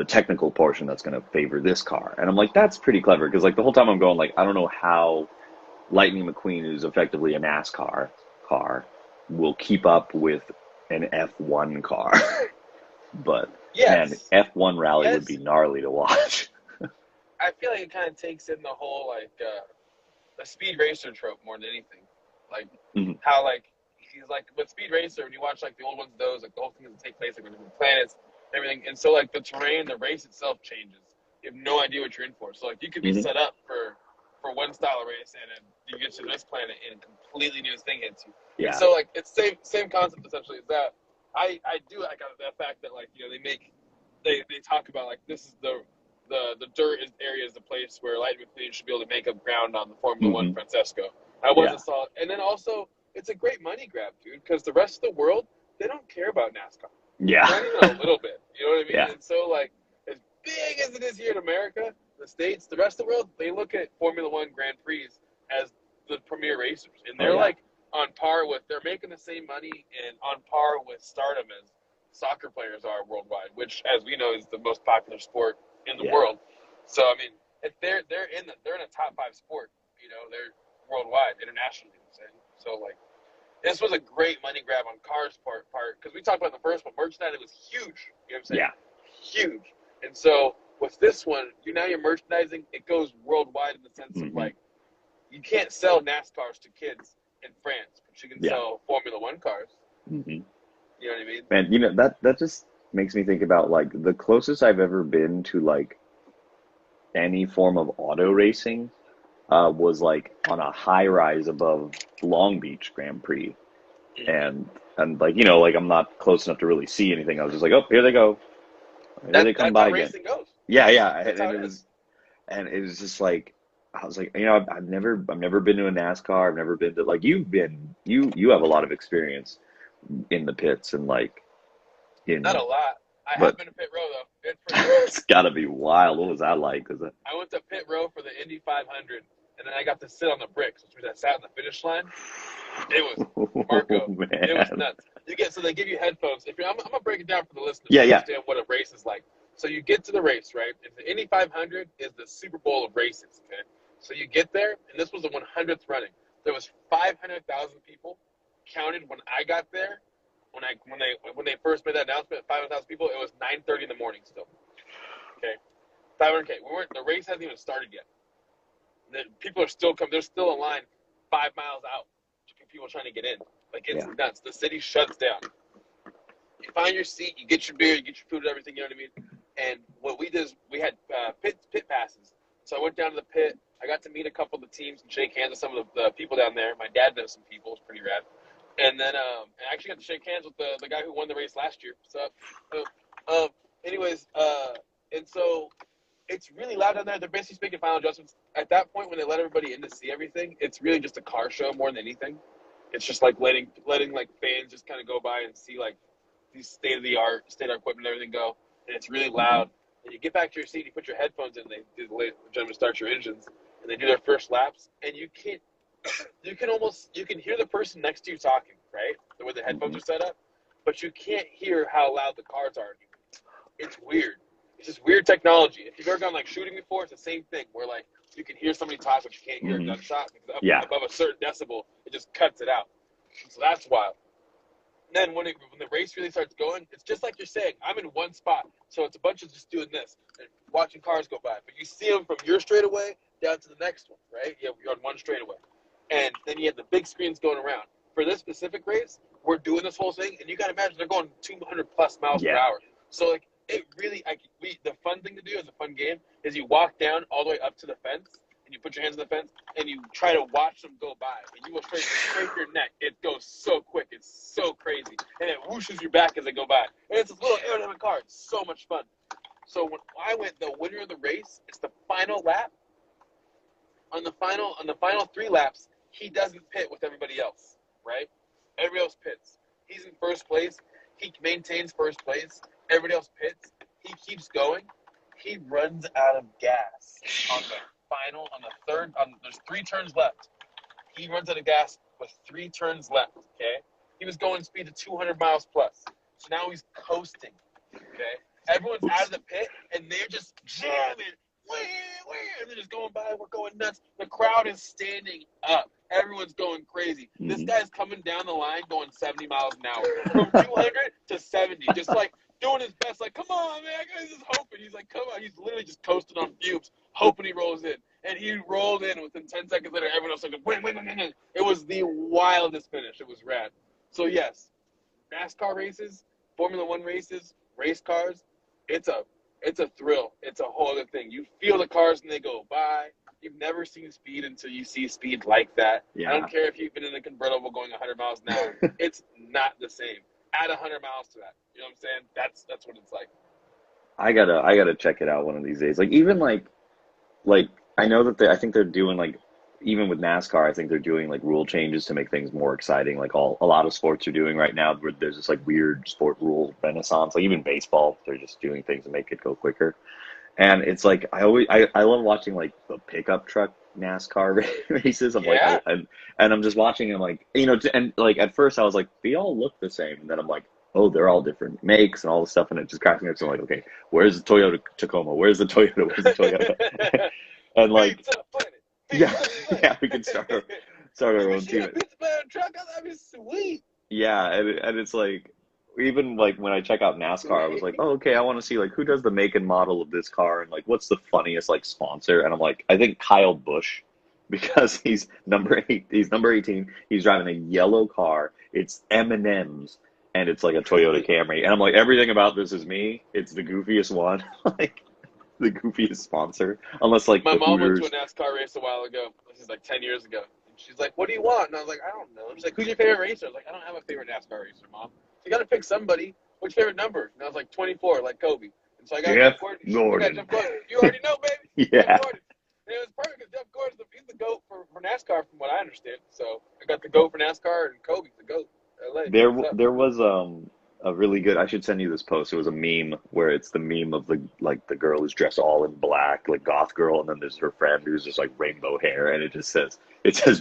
technical portion that's going to favor this car. And I'm like, that's pretty clever because like the whole time I'm going like, I don't know how Lightning McQueen, who's effectively a NASCAR car, will keep up with an F1 car. But man, Yes. F1 rally would Yes. be gnarly to watch. I feel like it kind of takes in the whole the speed racer trope more than anything. Like Mhm. how like he's like with Speed Racer when you watch like the old ones, those like the whole thing doesn't take place like on different planets, everything, and so like the terrain, the race itself changes. You have no idea what you're in for. So like you could be Mhm. set up for one style of race, and then you get to this planet and a completely new thing hits you. Yeah. And so like it's same concept essentially as that. I do like the fact that like they talk about like this is the dirt area is the place where Lightning McQueen should be able to make up ground on the Formula One Mhm. Francesco. I wasn't solid, and then also it's a great money grab, dude, because the rest of the world they don't care about NASCAR, Yeah. not even a little bit. You know what I mean? Yeah. And so like as big as it is here in America, the States, the rest of the world, they look at Formula One Grand Prix as the premier racers, and they're yeah. like on par with they're making the same money and on par with stardom as soccer players are worldwide, which as we know is the most popular sport in the Yeah. world. So I mean, if they're in a top 5 sport, they're worldwide, internationally. I'm saying. So like, this was a great money grab on Cars part because we talked about the first one, merchandise. It was huge. You know what I'm saying? Yeah. Huge. And so With this one, you're merchandising. It goes worldwide in the sense of Hmm. like you can't sell NASCARs to kids in France, but you can Yeah. sell Formula One cars. Hmm. You know what I mean? And that just makes me think about like the closest I've ever been to like any form of auto racing was like on a high rise above Long Beach Grand Prix, Mm-hmm. and like like I'm not close enough to really see anything. I was just like, oh, here they go, here they come That's how by again. racing goes. Yeah, yeah, That's how it is. and it was just like I was like, I've never been to a NASCAR. I've never been to like you have a lot of experience in the pits and like Not in a lot. I have but been to pit row though. It's pretty crazy. it's got to be wild. What was that like? 'Cause I went to pit row for the Indy 500, and then I got to sit on the bricks, which means I sat on the finish line. It was oh Marco. It was man, nuts. So they give you headphones. I'm gonna break it down for the listeners yeah, to yeah. understand what a race is like. So you get to the race, right? And the Indy 500 is the Super Bowl of races. Okay. So you get there, and this was the 100th running. There was 500,000 people counted when I got there. When they first made that announcement, 500,000 people. It was 9:30 in the morning still. Okay. 500K. The race hasn't even started yet. The people are still coming. There's still a line 5 miles out. People trying to get in. Like it's Yeah. nuts. The city shuts down. You find your seat. You get your beer. You get your food and everything. You know what I mean? And what we did is we had pit passes. So I went down to the pit. I got to meet a couple of the teams and shake hands with some of the people down there. My dad knows some people. It's pretty rad. And then I actually got to shake hands with the guy who won the race last year. So, anyways, and so it's really loud down there. They're basically making final adjustments. At that point, when they let everybody in to see everything, it's really just a car show more than anything. It's just like letting like fans just kind of go by and see like these state of the art equipment and everything go. And it's really Hmm. loud. And you get back to your seat, you put your headphones in, they do the gentlemen start your engines, and they do their first laps, and you can hear the person next to you talking, right? The way the headphones Hmm. are set up, but you can't hear how loud the cars are. It's weird. It's just weird technology. If you've ever gone like shooting before, it's the same thing where like you can hear somebody talk, but you can't hear a Hmm. gunshot because Yeah. above a certain decibel, it just cuts it out. So that's wild. And then when the race really starts going, it's just like you're saying. I'm in one spot, so it's a bunch of just doing this and watching cars go by. But you see them from your straightaway down to the next one, right? You're on one straightaway, and then you have the big screens going around. For this specific race, we're doing this whole thing, and you got to imagine they're going 200 plus miles per Yeah. hour. So like it really, the fun thing to do as a fun game is you walk down all the way up to the fence, and you put your hands on the fence, and you try to watch them go by, and you will scrape your neck. It goes so quick, it's so crazy, and it whooshes you back as they go by. And it's a little aerodynamic car. It's so much fun. So when I went, the winner of the race, it's the final lap. On the final 3 laps, he doesn't pit with everybody else, right? Everybody else pits. He's in first place. He maintains first place. Everybody else pits. He keeps going. He runs out of gas on the third. There's 3 turns left. He runs out of gas with 3 turns left. Okay, he was going speed to 200 miles plus. So now he's coasting. Okay, everyone's out of the pit and they're just jamming. And they're just going by. We're going nuts. The crowd is standing up. Everyone's going crazy. This Hmm. guy's coming down the line going 70 miles an hour. From 200 to 70. Just like doing his best. Like, come on, man. He's just hoping. He's like, come on. He's literally just coasting on fumes, hoping he rolls in. And he rolled in. Within 10 seconds later, everyone else was like, wait. It was the wildest finish. It was rad. So, yes, NASCAR races, Formula One races, race cars, it's a thrill. It's a whole other thing. You feel the cars when they go by. You've never seen speed until you see speed like that. I Yeah. don't care if you've been in a convertible going 100 miles an hour. It's not the same. Add 100 miles to that. You know what I'm saying? That's what it's like. I gotta check it out one of these days. Like even like I know that I think they're doing like even with NASCAR, I think they're doing like rule changes to make things more exciting. Like a lot of sports are doing right now, where there's this like weird sport rule renaissance. Like even baseball, they're just doing things to make it go quicker. And it's like I love watching like the pickup truck NASCAR races. I'm like Yeah. and I'm just watching and like and like at first I was like they all look the same, and then I'm like oh they're all different makes and all this stuff, and it just cracks me up. So I'm like okay, where's the Toyota Tacoma? Where's the Toyota? Where's the Toyota? And like Pizza Planet. yeah, Pizza Planet. yeah, we could start our If own she team. a Pizza Planet truck, that'd be sweet. Yeah, and it's like even like when I check out NASCAR, I was like, oh, okay, I want to see like who does the make and model of this car and like what's the funniest like sponsor. And I'm like, I think Kyle Busch because he's number 8. He's number 18. He's driving a yellow car. It's M&M's and it's like a Toyota Camry. And I'm like, everything about this is me. It's the goofiest one, like the goofiest sponsor, unless like My the mom went to a Hooters. NASCAR race a while ago. This is like 10 years ago. And she's like, "What do you want?" And I was like, "I don't know." She's like, "Who's your favorite racer?" I was like, "I don't have a favorite NASCAR racer, Mom. You got to pick somebody. What's your favorite number?" And I was like, 24, like Kobe. And so I got Jeff Jeff Gordon. I got Gordon. Jeff Gordon. You already know, baby. Yeah. Jeff Gordon. And it was perfect because Jeff Gordon's he's the GOAT for NASCAR, from what I understand. So I got the GOAT for NASCAR, and Kobe's the GOAT. LA. There was a really good. I should send you this post. It was a meme where it's the meme of the girl who's dressed all in black, like goth girl, and then there's her friend who's just like rainbow hair, and it says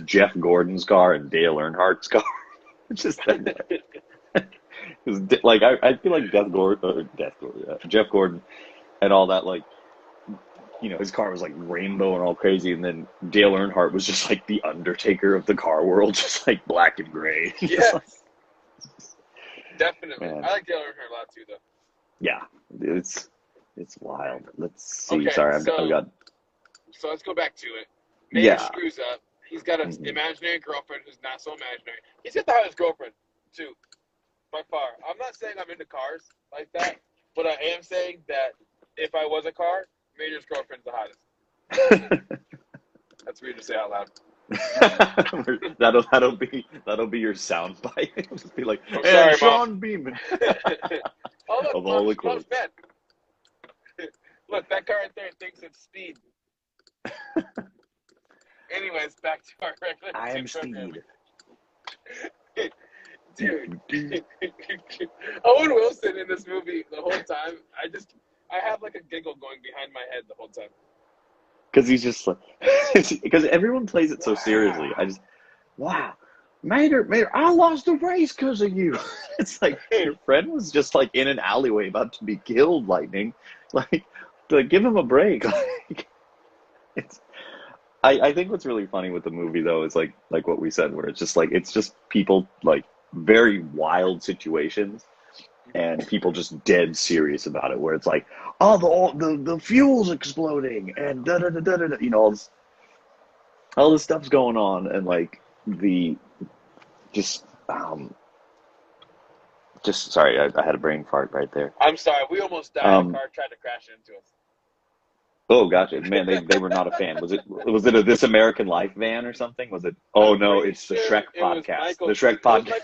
Jeff Gordon's car and Dale Earnhardt's car. It's just that. Like I feel like Jeff Gordon and all that, like, you know, his car was like rainbow and all crazy, and then Dale Earnhardt was just like the Undertaker of the car world, just like black and gray. Yes, definitely. Man. I like Dale Earnhardt a lot too, though. Yeah, it's wild. Let's see. Okay, Sorry, I've got. So let's go back to it. Mayor Yeah. screws up. He's got an Mhm. imaginary girlfriend who's not so imaginary. He's got the hottest girlfriend, too, by far. I'm not saying I'm into cars like that, but I am saying that if I was a car, Major's girlfriend's the hottest. That's weird to say out loud. that'll be your sound bite. It'll just be like, I'm and sorry, Sean Mom. Beeman. Oh, look, Of all the Mom's quotes. fed. Look, that car right there thinks it's speed. Anyways, back to our regular I am programming. Speed. Dude, Owen Wilson in this movie the whole time, I have like a giggle going behind my head the whole time. Because he's just like, because everyone plays it so seriously. Wow, Mater, I lost the race because of you. It's like your friend was just like in an alleyway about to be killed, Lightning. Like give him a break. Like, I think what's really funny with the movie though is like what we said, where it's just people like very wild situations and people just dead serious about it, where it's like, oh, the fuel's exploding and da da da da da, you know, all this stuff's going on, and like just sorry, I had a brain fart right there. I'm sorry, we almost died. A car tried to crash into us. Oh, gotcha. Man, they were not a fan. Was it a This American Life van or something? Was it? Oh no, it's the Shrek podcast. The Shrek podcast.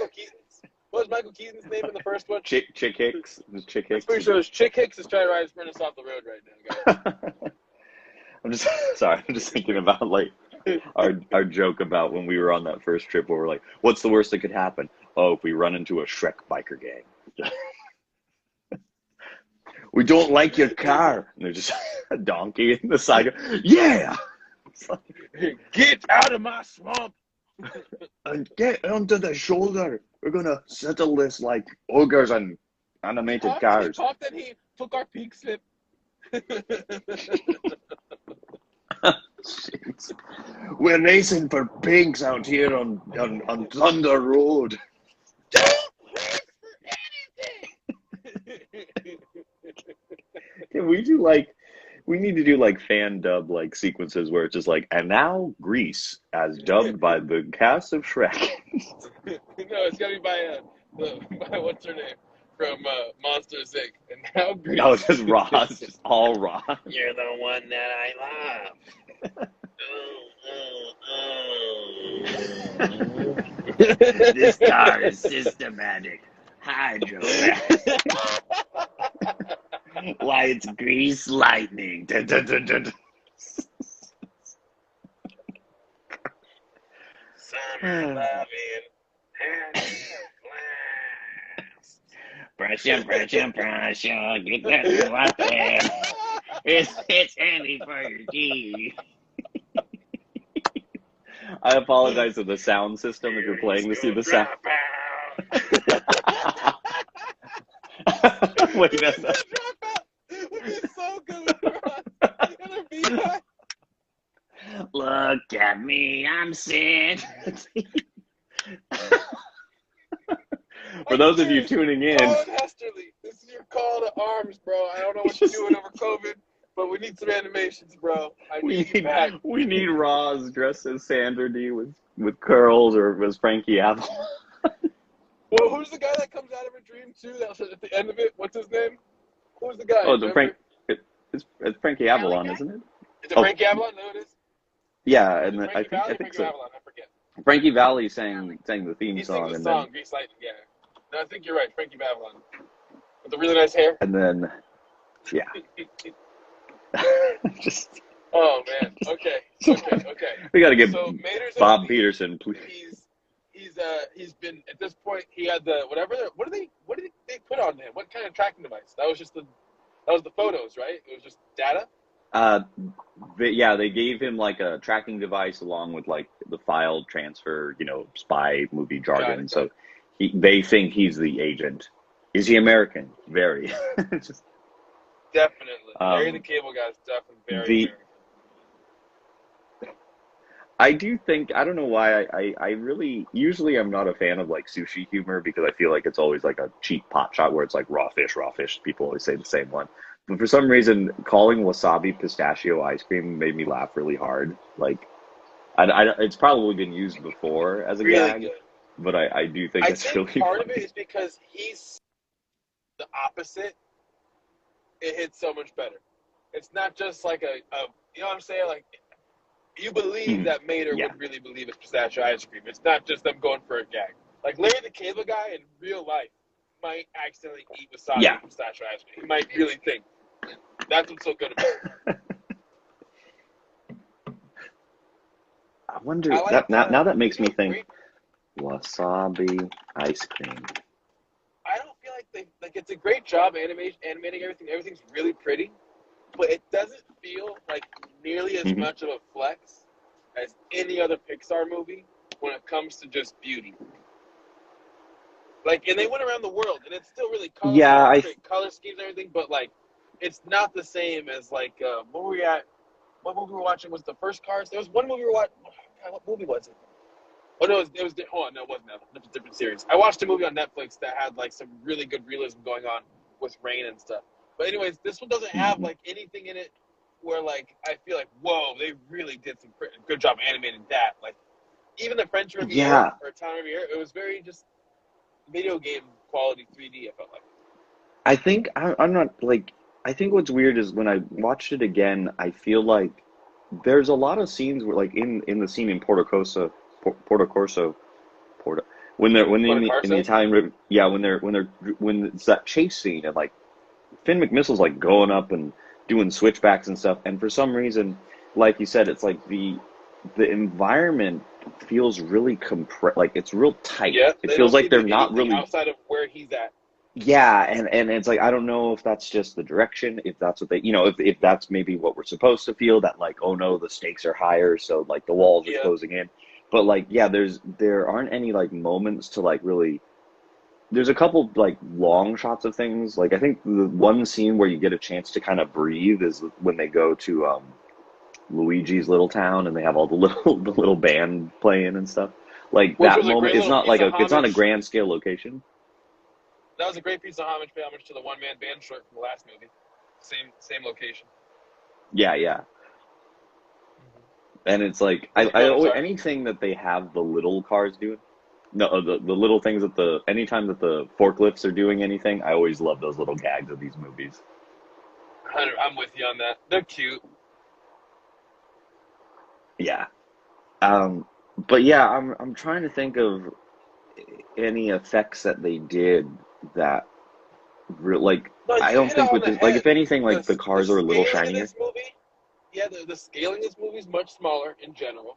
What was Michael Keaton's name in the first one? Chick Hicks. It was Chick Hicks. I'm pretty sure it was Chick Hicks is trying to ride his friend us off the road right now, guys. I'm just thinking about like our joke about when we were on that first trip where we're like, what's the worst that could happen? Oh, if we run into a Shrek biker gang. We don't like your car. And there's just a donkey in the side. Yeah! Get out of my swamp! And get onto the shoulder. We're going to settle this like ogres and animated cars. He talked and he took our pink slip. Jeez. We're racing for pinks out here on Thunder Road. Don't race for anything! Can we need to do like fan dub like sequences where it's just like, and now Grease as dubbed by the cast of Shrek. No, it's gotta be by what's her name from Monsters Inc. And now Grease. Oh, it's just Ross, just all Ross. You're the one that I love. This car is systematic. Hydromatic. Why, it's grease lightning. Dun, dun, dun, dun. Summer loving. Pressure, pressure, pressure. Get that weapon. It's handy for your teeth. I apologize to the sound system if you're playing to see the sound. Wait, that's not... Would be so good with Ross in a beehive. Look at me, I'm sick. For those of you Rangers, tuning in, Colin Hesterly, this is your call to arms, bro. I don't know what you're doing over COVID, but we need some animations, bro. I need you back. we need Roz dressed as Sandra D with curls, or was Frankie Apple? Well, who's the guy that comes out of a dream too? That was at the end of it. What's his name? Who's the guy? Oh, it's Frankie Valley Avalon, guy? isn't it? Is it Oh, Frankie Avalon? No, it is. yeah, Is and it then Frankie Valley I or think Frankie so. Avalon? I forget. Frankie Valli sang the theme He song, sings the and song, Grease Lightning, yeah. No, I think you're right, Frankie Avalon. With the really nice hair. then yeah, just Oh, man. Okay. we got to give So, Mater's Bob elite. Peterson, please. He's been, at this point, he had the, whatever, what did they put on him? What kind of tracking device? That was the photos, right? It was just data? They gave him like a tracking device along with like the file transfer, spy movie jargon. So they think he's the agent. Is he American? Very. Just, Definitely. Larry the Cable Guy is definitely very American. I do think, I don't know why, I really, usually I'm not a fan of like sushi humor because I feel like it's always like a cheap pot shot where it's like raw fish. People always say the same one. But for some reason, calling wasabi pistachio ice cream made me laugh really hard. Like, it's probably been used before as a Really gag, good. but I do think I it's think really part funny. of it is because he's the opposite. It hits so much better. It's not just like you know what I'm saying? Like, you believe that Mater Yeah. would really believe it's pistachio ice cream. It's not just them going for a gag. Like, Larry the Cable Guy in real life might accidentally eat wasabi Yeah. pistachio ice cream. He might really think. That's what's so good about it. I wonder, I like now that makes me know, think, wasabi ice cream. I don't feel like it's a great job animating everything. Everything's really pretty, but it doesn't feel like nearly as much of a flex as any other Pixar movie when it comes to just beauty. Like, and they went around the world, and it's still really colorful, great color schemes and everything, but like, it's not the same as like what movie we were watching was the first Cars. There was one movie we were watching. What movie was it? Oh no, it was. Hold on, no, it wasn't that. It was a different series. I watched a movie on Netflix that had like some really good realism going on with rain and stuff. But anyways, this one doesn't have like anything in it where like I feel like whoa, they really did some good job animating that. Like even the French Riviera or Town Riviera, it was very just video game quality 3D. I felt like. I think I'm not like. I think what's weird is when I watched it again, I feel like there's a lot of scenes where, like in the scene in Porto Corso, when in the Italian, yeah, when it's that chase scene and like Finn McMissel's like going up and doing switchbacks and stuff, and for some reason, like you said, it's like the environment feels really compressed, like it's real tight. Yeah, it feels like they're not really outside of where he's at. Yeah, and it's like I don't know if that's just the direction, if that's what they, if that's maybe what we're supposed to feel, that like, oh no, the stakes are higher, so like the walls are closing in. But like, yeah, there aren't any like moments to like really. There's a couple like long shots of things. Like I think the one scene where you get a chance to kind of breathe is when they go to Luigi's little town and they have all the little band playing and stuff. Like Which that was a moment, great it's not little like piece it's not a homage. grand scale location. That was a great piece of homage to the one-man band short from the last movie. Same location. Yeah. And it's like I always, anything that they have the little cars doing, no, the little things that anytime that the forklifts are doing anything, I always love those little gags of these movies. I'm with you on that. They're cute. Yeah. But yeah, I'm trying to think of any effects that they did that like I don't think with like if anything like the cars are a little shinier. The scaling in this movie is much smaller in general.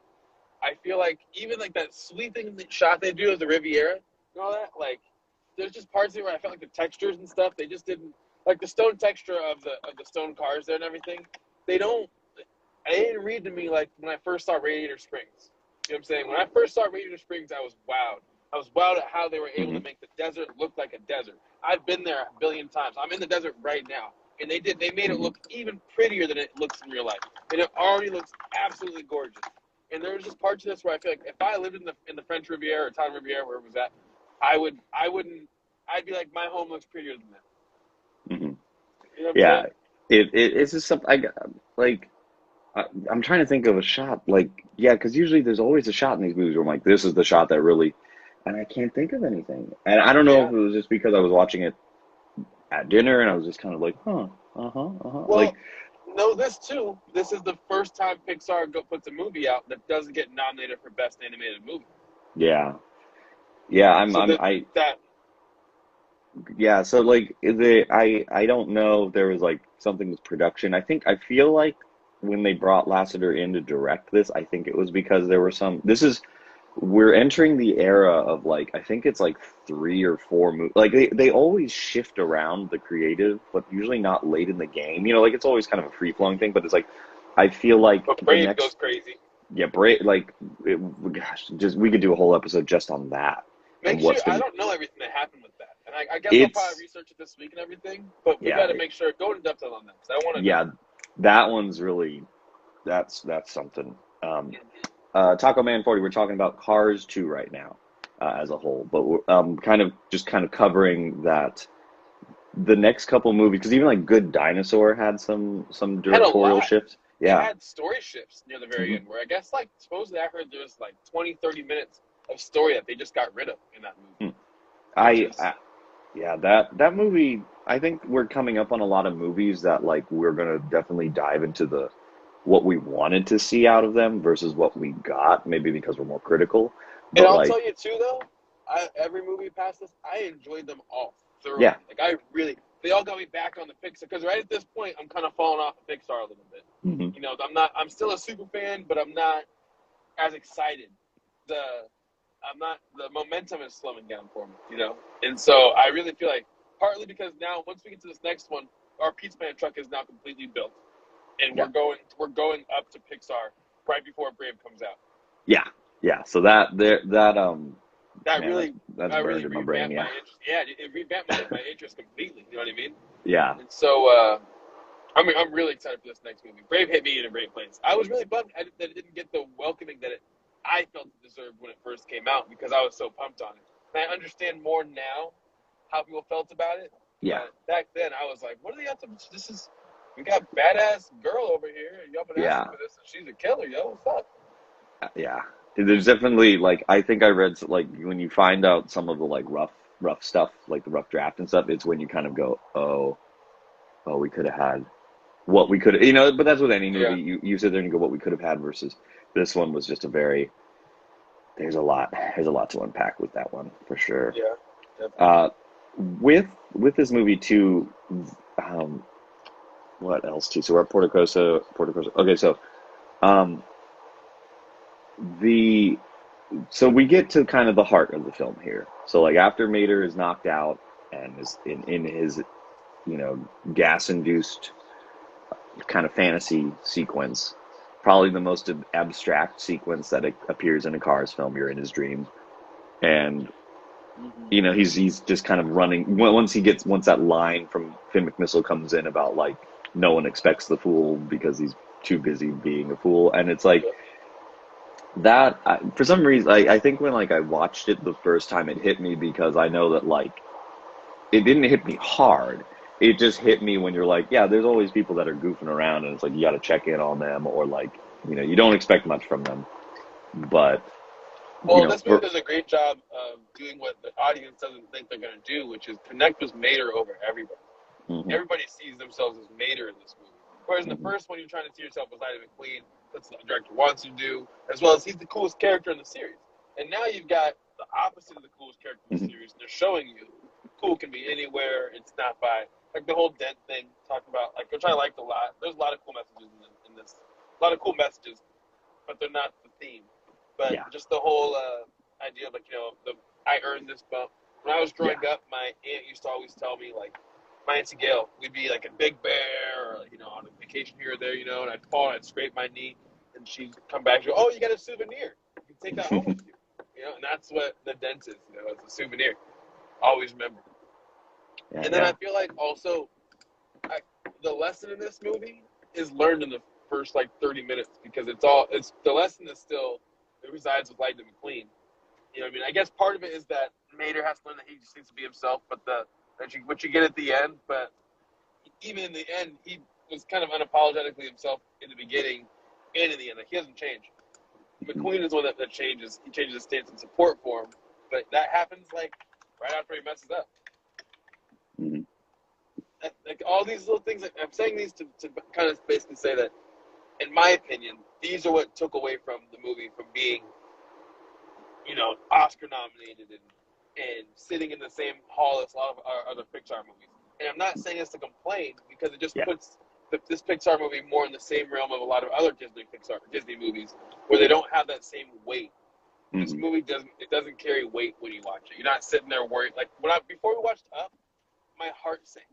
I feel like even like that sweeping shot they do of the Riviera and all that, like there's just parts of it where I felt like the textures and stuff, they just didn't like the stone texture of the stone cars there and everything. They didn't read to me like when I first saw Radiator Springs. You know what I'm saying? When I first saw Radiator Springs, I was wowed. I was wowed at how they were able to make the desert look like a desert. I've been there a billion times. I'm in the desert right now. And they made it look even prettier than it looks in real life. And it already looks absolutely gorgeous. And there was just parts of this where I feel like if I lived in the French Riviera or Town Riviera, where it was at, I wouldn't I'd be like, my home looks prettier than that. Hmm. You know what I'm Yeah, saying? it's just something like I'm trying to think of a shot like yeah, because usually there's always a shot in these movies where I'm like, this is the shot that really, and I can't think of anything. And I don't know if Yeah. it was just because I was watching it at dinner and I was just kind of like, huh, uh-huh. Like, Well, know this too. This is the first time Pixar puts a movie out that doesn't get nominated for Best Animated Movie. yeah, yeah, So that yeah. So like, I don't know if there was like something with production. I feel like when they brought Lasseter in to direct this, I think it was because there were some. We're entering the era of like I think it's like 3 or 4 movies. Like they always shift around the creative, but usually not late in the game. You know, like it's always kind of a free flowing thing. But it's like I feel like but the Brave goes next crazy. yeah break like gosh, just we could do a whole episode just on that and Make sure what's I been don't know everything that happened with that, and I guess I'll probably it's research it this week and everything. But we yeah got to make sure go in depth on that because I want to know. yeah that one's really that's something. Taco Man 40. We're talking about Cars 2 right now as a whole, but we're kind of covering that the next couple movies because even like Good Dinosaur had some Had a directorial lot. shifts. It Yeah. had story shifts near the very Hmm. end, where I guess like supposedly I heard there was like 20, 30 minutes of story that they just got rid of in that movie, which I, is I yeah that movie. I think we're coming up on a lot of movies that like we're gonna definitely dive into the what we wanted to see out of them versus what we got. Maybe because we're more critical, And but I'll like tell you too, though, every movie past this, I enjoyed them all yeah. thoroughly. Like I really, they all got me back on the Pixar because right at this point, I'm kind of falling off of Pixar a little bit. Hmm. You know, I'm not. I'm still a super fan, but I'm not as excited. The I'm not. The momentum is slowing down for me. You know, and so I really feel like partly because now once we get to this next one, our Pizza Man truck is now completely built, and Yeah. we're going up to Pixar right before Brave comes out. Yeah, yeah. So that That man, really, that's that really burned in my brain. revamped my Yeah, interest. Yeah, it revamped my interest completely. You know what I mean? yeah, And so, I'm really excited for this next movie. Brave hit me in a great place. I was really bummed that it didn't get the welcoming that I felt it deserved when it first came out because I was so pumped on it. And I understand more now how people felt about it. yeah, But back then, I was like, what are they up to? We got badass girl over here, and y'all been asking yeah, for this, and she's a killer, yo. What's up? yeah. There's definitely like I think I read like when you find out some of the like rough stuff, like the rough draft and stuff. It's when you kind of go, oh, we could have had what we could, But that's with any Yeah, movie. You sit there and go, what we could have had versus this one was just a very. There's a lot to unpack with that one for sure. yeah, definitely. Uh, with this movie too, um, what else too? So we're at Portocoso. Okay, so um, the so we get to kind of the heart of the film here. So like after Mater is knocked out and is in his gas induced kind of fantasy sequence, probably the most abstract sequence that appears in a Cars film. You're in his dream, and he's just kind of running once that line from Finn McMissile comes in about like no one expects the fool because he's too busy being a fool, and it's like Yep. that for some reason I think when like I watched it the first time it hit me because I know that like it didn't hit me hard. It just hit me when you're like, yeah, there's always people that are goofing around and it's like you got to check in on them or like you don't expect much from them, but Well, this movie for does a great job of doing what the audience doesn't think they're going to do, which is connect with Mater over everybody. hmm Everybody sees themselves as Mater in this movie. Whereas in the hmm first one, you're trying to see yourself as Lightning McQueen. That's what the director wants you to do, as well as he's the coolest character in the series. And now you've got the opposite of the coolest character in the hmm series. They're showing you cool can be anywhere. It's not by like the whole dent thing. Talking about like which I liked a lot. There's a lot of cool messages in this. A lot of cool messages, but they're not the theme. But yeah, just the whole idea of like I earned this bump. When I was yeah. growing up, my aunt used to always tell me like my auntie Gail, we'd be like in Big Bear or like, on a vacation here or there, and I'd fall and I'd scrape my knee, and she'd come back and go, "Oh, you got a souvenir. You can take that home with you." And that's what the dent is. It's a souvenir. Always remember. Yeah, And then yeah. I feel like also the lesson in this movie is learned in the first like 30 minutes because it's the lesson is still it resides with Lightning McQueen. You know what I mean? I guess part of it is that Mater has to learn that he just needs to be himself, but what you get at the end. But even in the end, he was kind of unapologetically himself in the beginning and in the end. Like, he doesn't change. McQueen is the one that changes. He changes his stance and support for him, but that happens like right after he messes up. Mm-hmm. Like all these little things. Like, I'm saying these to kind of basically say that, in my opinion, these are what took away from the movie from being, Oscar nominated and sitting in the same hall as a lot of our other Pixar movies. And I'm not saying this to complain, because it just puts this Pixar movie more in the same realm of a lot of other Disney movies, where they don't have that same weight. Mm-hmm. This movie doesn't carry weight when you watch it. You're not sitting there worried. Like before we watched Up, my heart sank.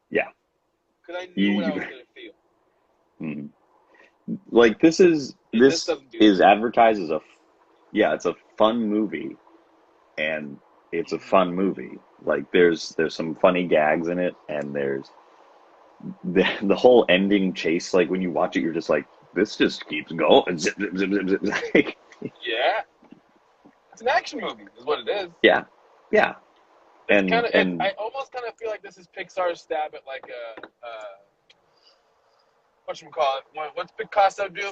Yeah. Because I knew what I was gonna feel. Mm-hmm. Like this is advertised as it's a fun movie, and it's a fun movie. Like there's some funny gags in it, and there's the whole ending chase. Like when you watch it, you're just like, this just keeps going. Zip, zip, zip, zip, zip. Like, yeah, it's an action movie, is what it is. Yeah. And I almost kind of feel like this is Pixar's stab at like whatchamacallit? What's Picasso do?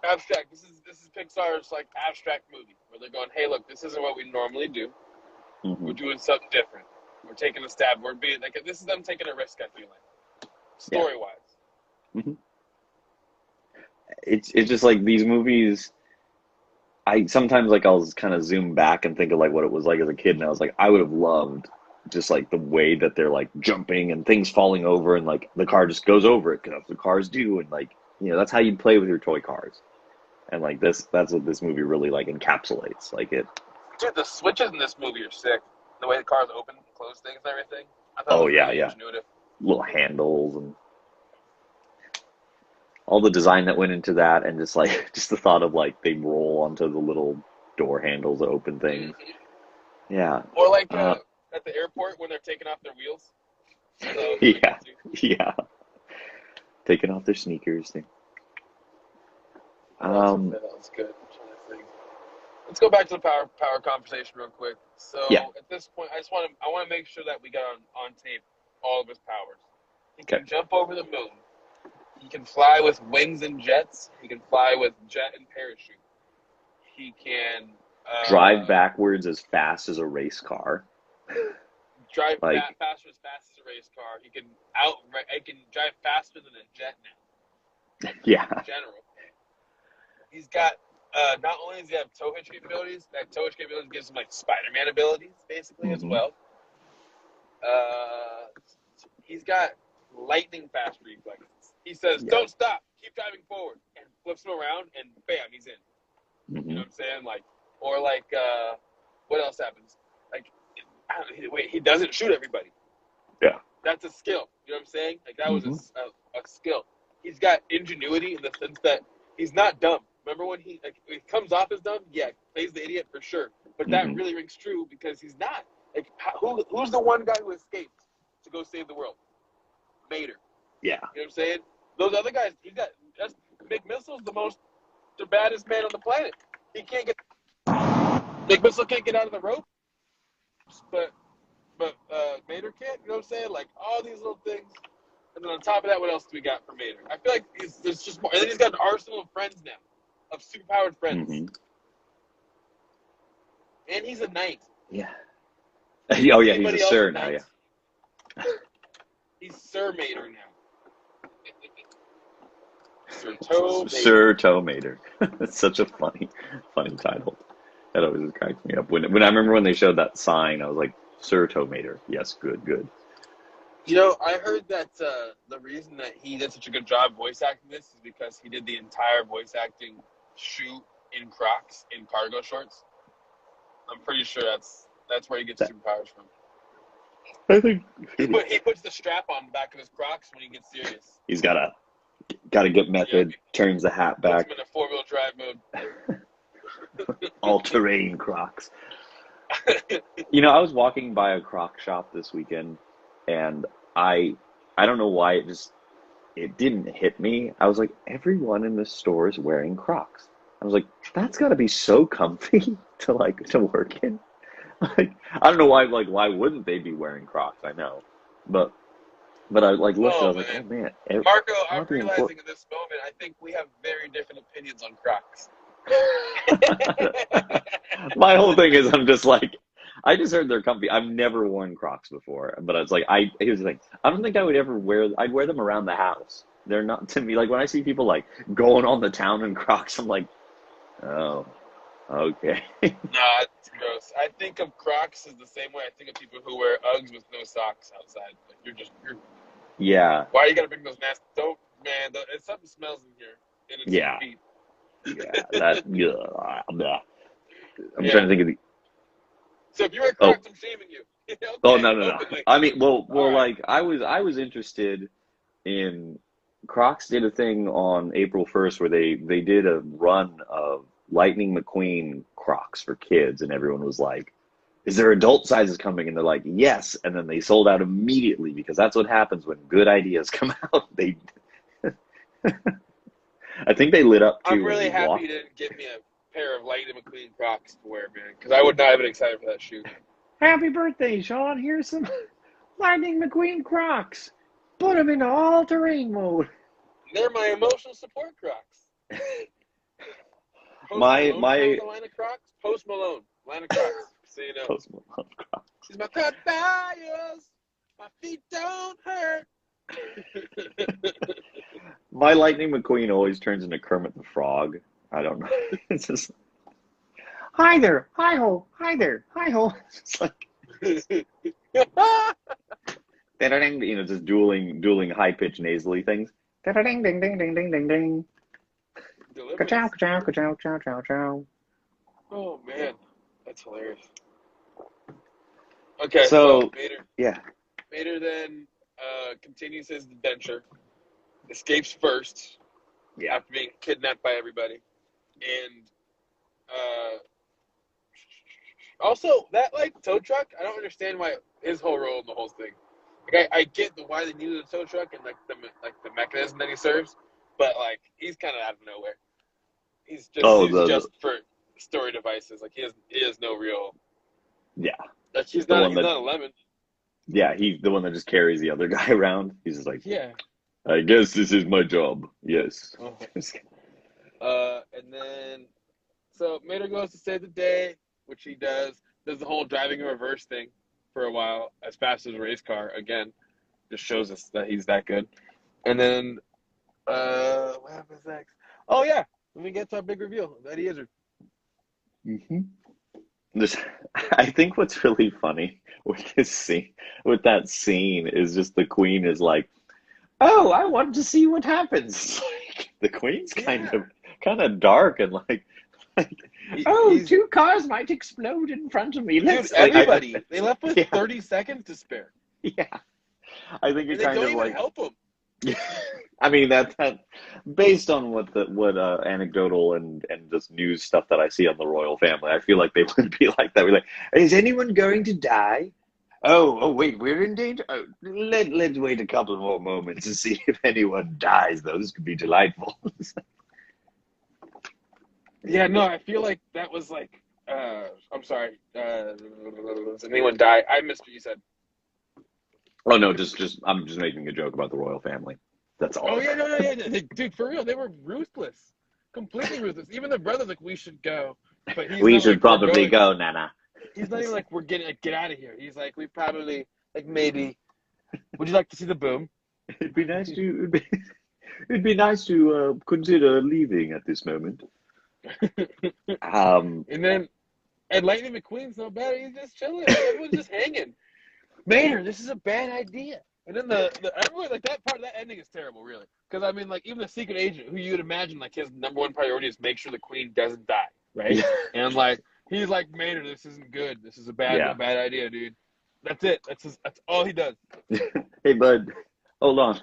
Abstract. This is Pixar's like abstract movie, where they're going, hey, look, this isn't what we normally do. Mm-hmm. We're doing something different. We're taking a stab. We're being like, this is them taking a risk, I feel like, story wise. Mm-hmm. It's just like these movies. I sometimes I'll kind of zoom back and think of like what it was like as a kid, and I was like, I would have loved just like the way that they're like jumping and things falling over, and like the car just goes over it, because the cars do, and like that's how you play with your toy cars, and like that's what this movie really like encapsulates. Like it. Dude, the switches in this movie are sick. The way the cars open and close things and everything. I thought it was really ingenuitive. Little handles and all the design that went into that, and just the thought of like they roll onto the little door handles that open things. Mm-hmm. Yeah. Or like at the airport when they're taking off their wheels. Yeah. Taking off their sneakers. That was good. I'm trying to think. Let's go back to the power conversation real quick. So at this point, I want to make sure that we got on tape all of his powers. He can jump over the moon. He can fly with wings and jets. He can fly with jet and parachute. He can drive backwards as fast as a race car. Drive faster as a race car. He can drive faster than a jet now. Yeah. In general. He's got not only does he have toe hitch capabilities, that toe hitch capability gives him like Spider-Man abilities basically as well. He's got lightning fast reflexes. He says, "Don't stop, keep driving forward," and flips him around, and bam, he's in. Mm-hmm. You know what I'm saying? Like, or like, what else happens? Like, he doesn't shoot everybody. Yeah, that's a skill. You know what I'm saying? Like that was a skill. He's got ingenuity in the sense that he's not dumb. Remember when he comes off as dumb? Yeah, plays the idiot for sure. But that really rings true because he's not. Like, who's the one guy who escaped to go save the world? Mater. Yeah. You know what I'm saying? Those other guys, McMissile's the baddest man on the planet. McMissile can't get out of the rope, but Mater can't. You know what I'm saying? Like all these little things. And then on top of that, what else do we got for Mater? I feel like there's just more. And then he's got an arsenal of friends now, of superpowered friends. Mm-hmm. And he's a knight. Yeah. Oh yeah, he's a sir now. Yeah. He's Sir Mater now. Sir Toe Mater. That's such a funny title. That always cracks me up. When I remember when they showed that sign, I was like, Sir Toe Mater. Yes, good. You know, I heard that the reason that he did such a good job voice acting this is because he did the entire voice acting shoot in Crocs in cargo shorts. I'm pretty sure that's where he gets superpowers from. I think he puts the strap on the back of his Crocs when he gets serious. He's got to get method. Turns the hat back. Puts him in a 4-wheel drive mode. All-terrain Crocs. You know, I was walking by a Croc shop this weekend, and I don't know why it didn't hit me. I was like, everyone in this store is wearing Crocs. I was like, that's got to be so comfy to work in. Like, I don't know why. Like, why wouldn't they be wearing Crocs? I know, but I like looked. And I Oh was like, oh man, man, Marco, I'm all the important. realizing in this moment, I think we have very different opinions on Crocs. My whole thing is, I'm just like, I just heard they're comfy. I've never worn Crocs before, but I was like, here's the thing. I don't think I would ever wear. I'd wear them around the house. They're not to me. Like when I see people like going on the town in Crocs, I'm like, oh, okay. Nah, it's gross. I think of Crocs as the same way I think of people who wear Uggs with no socks outside. Like you're. Yeah, Why you gotta bring those nasty? Don't, man. It's something smells in here, and it's your yeah, feet. yeah. That. Yeah, blah. I'm trying Yeah. to think of the. So if you wear Oh, Crocs, I'm shaming you. oh Okay, no, no, no. openly. I mean, well, All right. like I was interested in Crocs did a thing on April 1st where they did a run of Lightning McQueen Crocs for kids, and everyone was like, "Is there adult sizes coming?" And they're like, "Yes," and then they sold out immediately because that's what happens when good ideas come out. They, I think they lit up I'm too when really you happy you walked. didn't give me a pair of Lightning McQueen Crocs to wear, man, because I would not have been excited for that shoe. Happy birthday, Sean! Here's some Lightning McQueen Crocs. Put them in all-terrain mode. They're my emotional support Crocs. Post My Malone my found a line of Crocs. Post Malone, line of Crocs. So you know, Post Malone Crocs. she's my cut bias. My feet don't hurt. My Lightning McQueen always turns into Kermit the Frog. I don't know. It's just hi there, hi ho, hi there, hi ho. It's like just dueling high pitched nasally things. Ding ding ding ding ding ding ding. Ka-chow, Deliverance. ka-chow, ka-chow, chow, chow, chow. Oh man, that's hilarious. Okay, so So yeah, Mater then continues his adventure, escapes first yeah. after being kidnapped by everybody, and also that like tow truck. I don't understand why his whole role in the whole thing. Like I get why they needed a tow truck and like the mechanism that he serves, but like he's kind of out of nowhere. Oh, He's just for story devices. Like he has no real. yeah, Like the one he's that not a lemon. yeah he's the one that just carries the other guy around. He's just like, Yeah. I guess this is my job. Yes. And then so Mater goes to save the day, which he does. Does the whole driving in reverse thing for a while, as fast as a race car. Again, just shows us that he's that good. And then what happens next? Oh yeah, when we get to our big reveal that he is her. hmm This, I think what's really funny with that scene, is just the queen is like, "Oh, I want to see what happens." Like, the queen's kind of dark and like, "Oh, He's two cars might explode in front of me." dude. Let's like, Everybody they left with yeah, 30 seconds to spare, yeah. I think and it they kind don't of even like, help him. I mean that based on what anecdotal and just news stuff that I see on the royal family, I feel like they would be like that. We're like, is anyone going to die? Oh, wait, we're in danger. Oh, let's wait a couple more moments to see if anyone dies. Though this could be delightful. Yeah, no, I feel like that was like. I'm sorry. Does anyone die? I missed what you said. Oh no, just I'm just making a joke about the royal family. That's all. Oh yeah, no, yeah, dude, for real, they were ruthless, completely ruthless. Even the brother's like, we should go, but he's We not should like, we're probably going. go, Nana. He's not even like, we're getting like, get out of here. He's like, we probably like maybe. Would you like to see the boom? It'd be nice to it'd be nice to consider leaving at this moment. Um, And then, and Lightning McQueen's no bad. He's just chilling. Everyone's just hanging. Mater, this is a bad idea. And then the everyone like that part of that ending is terrible, really. Because I mean, like even the secret agent, who you'd imagine like his number one priority is make sure the queen doesn't die, right? yeah, And like he's like, Mater, this isn't good. This is a bad yeah. idea, dude. That's it. That's all he does. Hey, bud, hold on,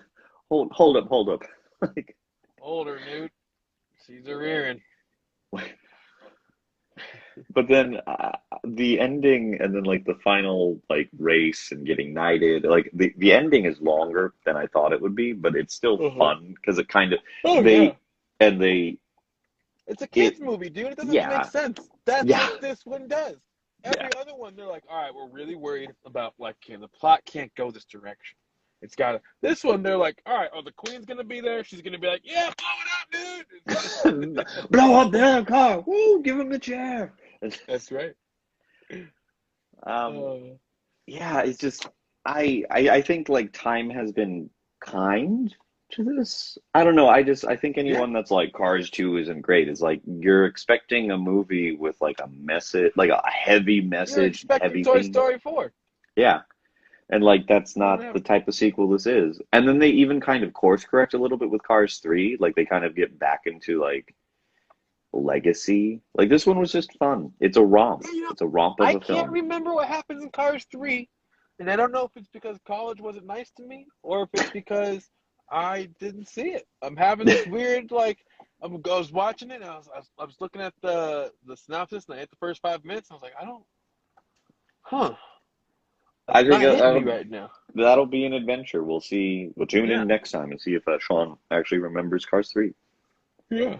hold up. Like, Hold her, Newt. She's a rearing. but then the ending, and then like the final like race and getting knighted. Like the ending is longer than I thought it would be, but it's still Uh-huh. fun because it kind of Oh yeah. they and they It's a it kids movie, dude. It doesn't even make yeah sense. That's yeah what this one does. Every other one, they're like, all right, we're really worried about like, okay, the plot can't go this direction. It's got to. This one, they're like, all right, oh, the queen's gonna be there. She's gonna be like, yeah, blow it up, dude. Blow up the other car. Woo! Give him the chair. That's right. Um, yeah, it's just I think like time has been kind to this. I don't know. I think Yeah, anyone that's like Cars 2 isn't great is like you're expecting a movie with like a message, like a heavy you're message, expecting heavy Toy theme. Story 4. Yeah. And like that's Won't not the happen. type of sequel this is. And then they even kind of course correct a little bit with Cars 3. Like they kind of get back into like legacy. Like this one was just fun. It's a romp. You know, It's a romp of I a can't film. remember what happens in Cars 3, and I don't know if it's because college wasn't nice to me or if it's because I didn't see it. I'm having this weird, like, I was watching it, and I was looking at the synopsis, and I hit the first 5 minutes, and I was like, I don't, huh, I that's think not hitting me right now. that'll be an adventure. We'll see. We'll tune Yeah, in next time and see if Sean actually remembers Cars 3. yeah.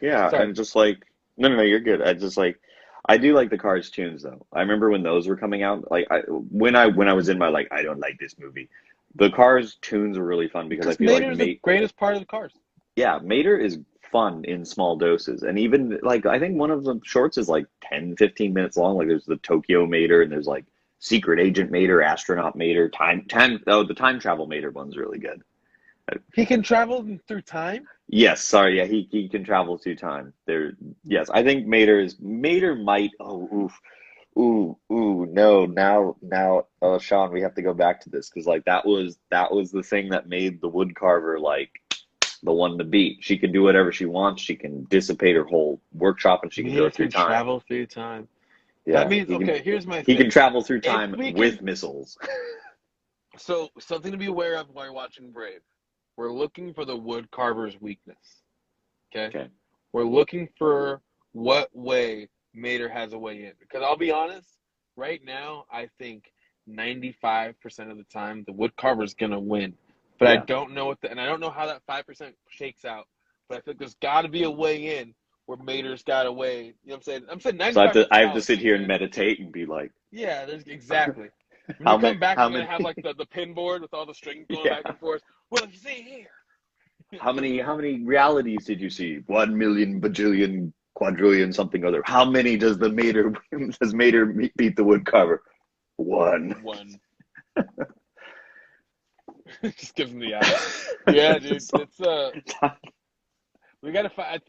Yeah, Sorry. and just like no, you're good. I just like I do like the Cars tunes though. I remember when those were coming out. Like when I was in my like I don't like this movie. The Cars tunes were really fun because I Because feel like Mater's the greatest part of the Cars. Yeah, Mater is fun in small doses. And even like I think one of the shorts is like 10, 15 minutes long. Like there's the Tokyo Mater and there's like Secret Agent Mater, Astronaut Mater, the time travel Mater one's really good. He can travel through time. Yes, sorry, yeah, he can travel through time. Yes, I think Mater might no, now Sean, we have to go back to this because like that was the thing that made the woodcarver like the one to beat. She can do whatever she wants. She can dissipate her whole workshop and she can go Mater through can time. travel through time. That Yeah, means, okay, here's my he can thing. travel through If time we can, with missiles. so something to be aware of while you're watching Brave. We're looking for the wood carver's weakness. Okay? Okay. We're looking for what way Mater has a way in. Because I'll be honest, right now, I think 95% of the time the wood carver's gonna win. But I Yeah. don't know and I don't know how that 5% shakes out. But I think there's gotta be a way in where Mater's got a way. You know what I'm saying? I'm saying So 95% I have to solid. sit here and Man. meditate and be like, Yeah, there's exactly. When how you many come back, how you're many gonna have like the pin board with all the strings going yeah. back and forth. Well, you see here. How many realities did you see? 1,000,000 bajillion quadrillion something other. How many does Mater beat the woodcarver? One. One. Just gives him the eye. Yeah, dude. It's we gotta find.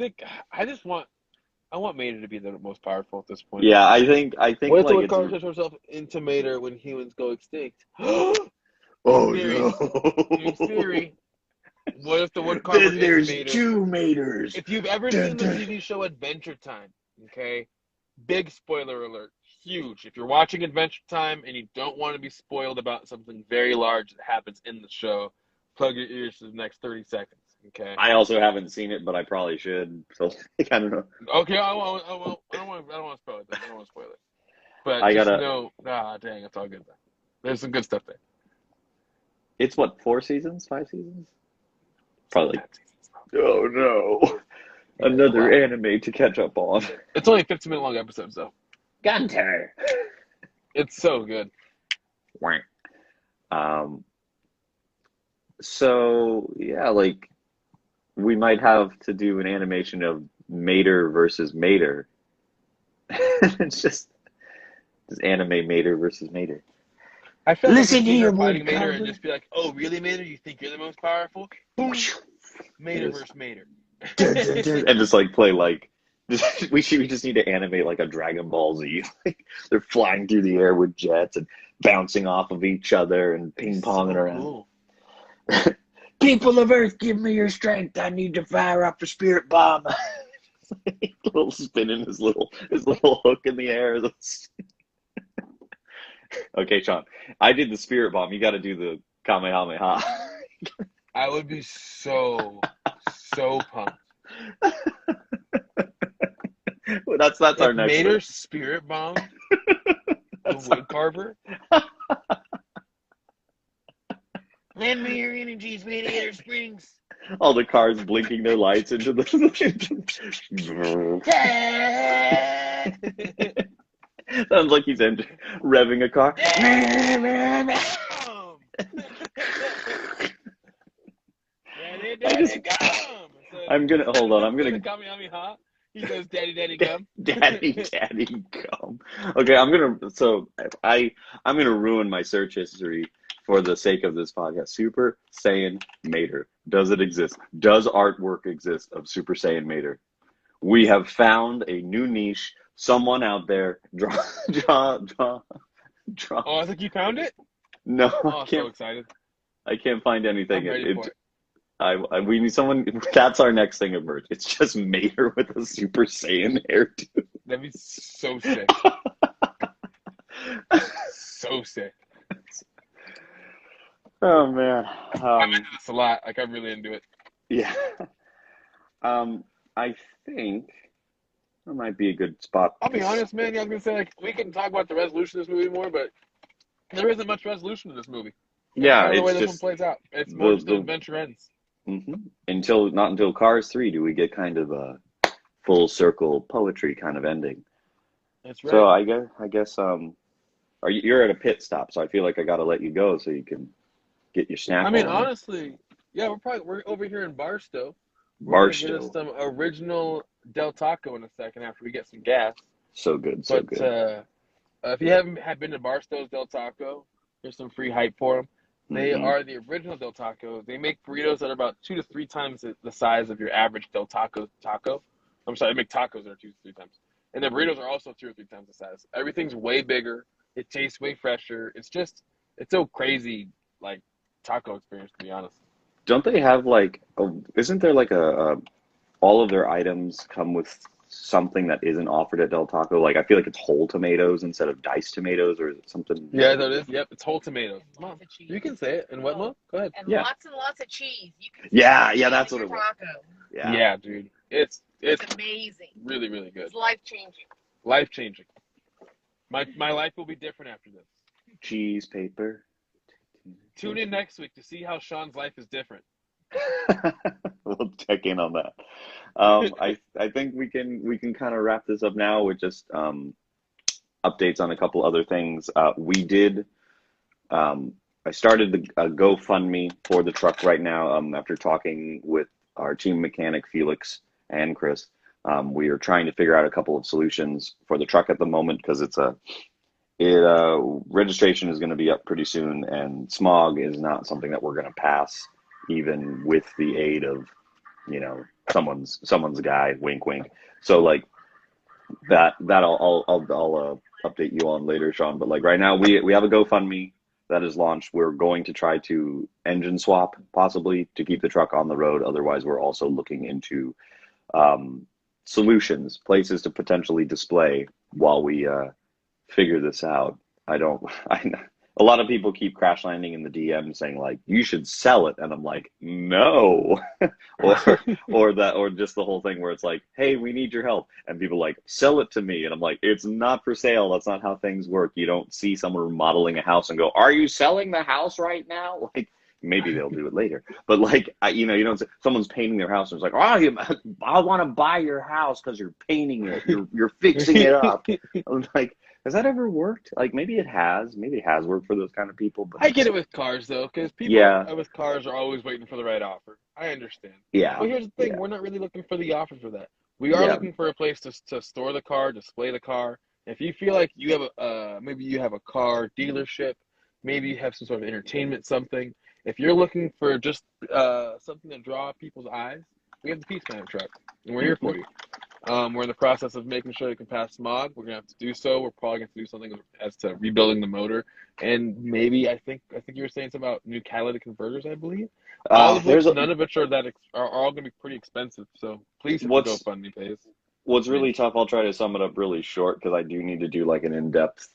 I want Mater to be the most powerful at this point. Yeah, I think What if the like it's woodcarver turns herself into Mater when humans go extinct? oh Theory. New no. theory. What if the woodcarver Then is there's Mater? 2 Maters. If you've ever Dun, seen the dun. TV show Adventure Time, okay, big spoiler alert, huge. If you're watching Adventure Time and you don't want to be spoiled about something very large that happens in the show, plug your ears for the next 30 seconds, okay? I also haven't seen it, but I probably should. So I don't know. Okay, I don't want to spoil it. I don't want to spoil it. But I just gotta. know, dang, it's all good then. There's some good stuff there. It's what 4 seasons, 5 seasons? Probably. Oh no. Another anime to catch up on. It's only 15-minute long episodes though. Gunter. It's so good. So yeah, like we might have to do an animation of Mater versus Mater. It's just anime Mater versus Mater. I feel Listen like to we your fighting woodcarver. Mater and just be like, oh, really, Mater? You think you're the most powerful? Mater Yes. versus Mater. And just like play like we just need to animate like a Dragon Ball Z. Like they're flying through the air with jets and bouncing off of each other and ping ponging around. Cool. People of Earth, give me your strength. I need to fire up a spirit bomb. Little spinning his little hook in the air. Okay, Sean. I did the spirit bomb. You got to do the Kamehameha. I would be so pumped. Well, that's our If next Mater one. spirit bomb the woodcarver. Lend me your energies, Radiator Springs. All the cars blinking their lights into the. Sounds like he's revving a car. Daddy, I just, daddy, come. I'm gonna hold on. I'm Instead gonna of Kamehameha, he says, daddy, daddy, come. daddy come. Okay, I'm gonna ruin my search history for the sake of this podcast. Super Saiyan Mater. Does it exist? Does artwork exist of Super Saiyan Mater? We have found a new niche. Someone out there draw. Oh, I think you found it? No, Oh, so excited. I can't find anything. I'm ready for it. We need someone. That's our next thing of merch. It's just Mater with a Super Saiyan hairdo. That'd be so sick. So sick. Oh man, I'm into this a lot. Like, I'm really into it. yeah. I think that might be a good spot. I'll be honest, man. Yeah, I was gonna say, like, we can talk about the resolution of this movie more, but there isn't much resolution to this movie. Yeah, That's the way it's this one just plays out. It's more just the an adventure ends. not until Cars 3 do we get kind of a full circle poetry kind of ending. That's right. So I guess you're at a pit stop, so I feel like I got to let you go so you can get your snack. I mean, on. honestly, yeah, we're over here in Barstow. We're gonna get us some original Del Taco in a second after we get some gas. So good, But good. if you haven't been to Barstow's Del Taco, there's some free hype for them. They are the original Del Tacos. They make burritos that are about 2 to 3 times the size of your average Del Taco taco. I'm sorry, they make tacos that are 2 to 3 times. And their burritos are also 2 or 3 times the size. Everything's way bigger. It tastes way fresher. It's so crazy, like, taco experience, to be honest. Don't they have isn't there like all of their items come with something that isn't offered at Del Taco? Like, I feel like it's whole tomatoes instead of diced tomatoes, or is it something? Yeah, that is. Yep, it's whole tomatoes. Lots of cheese. You can say it. And what, Mom? Go ahead. And Yeah. lots of cheese. You can Yeah, that's what it was. taco. Yeah, dude. It's amazing. really, really good. It's life-changing. Life-changing. My life will be different after this. Cheese, paper. Tune in next week to see how Sean's life is different. We'll check in on that. I think we can kind of wrap this up now with just updates on a couple other things. I started a GoFundMe for the truck right now. After talking with our team mechanic Felix and Chris, we are trying to figure out a couple of solutions for the truck at the moment because registration is going to be up pretty soon, and smog is not something that we're going to pass, even with the aid of, someone's guy. Wink, wink. So like that I'll update you on later, Sean. But like right now, we have a GoFundMe that is launched. We're going to try to engine swap possibly to keep the truck on the road. Otherwise, we're also looking into solutions, places to potentially display while we figure this out. A lot of people keep crash landing in the DM saying like, you should sell it, and I'm like, no. or just the whole thing where it's like, hey, we need your help, and people like, sell it to me, and I'm like, it's not for sale. That's not how things work. You don't see someone remodeling a house and go, are you selling the house right now? Like, maybe they'll do it later, but like, you don't say, someone's painting their house and it's like, oh, I want to buy your house because you're painting it, you're fixing it up. I'm like, has that ever worked? Like, maybe it has. Maybe it has worked for those kind of people. But I get it with cars, though, because people with cars are always waiting for the right offer. I understand. Yeah. But here's the thing. We're not really looking for the offer for that. We are looking for a place to store the car, display the car. If you feel like you have maybe you have a car dealership, maybe you have some sort of entertainment, something. If you're looking for just something to draw people's eyes, we have the Peace Planet truck, and we're here for you. We're in the process of making sure it can pass smog. We're gonna have to do so. We're probably gonna have to do something as to rebuilding the motor, and maybe I think you were saying something about new catalytic converters, I believe. All of which, none of which are all gonna be pretty expensive. So please, hit the GoFundMe page. What's really tough, I'll try to sum it up really short because I do need to do like an in-depth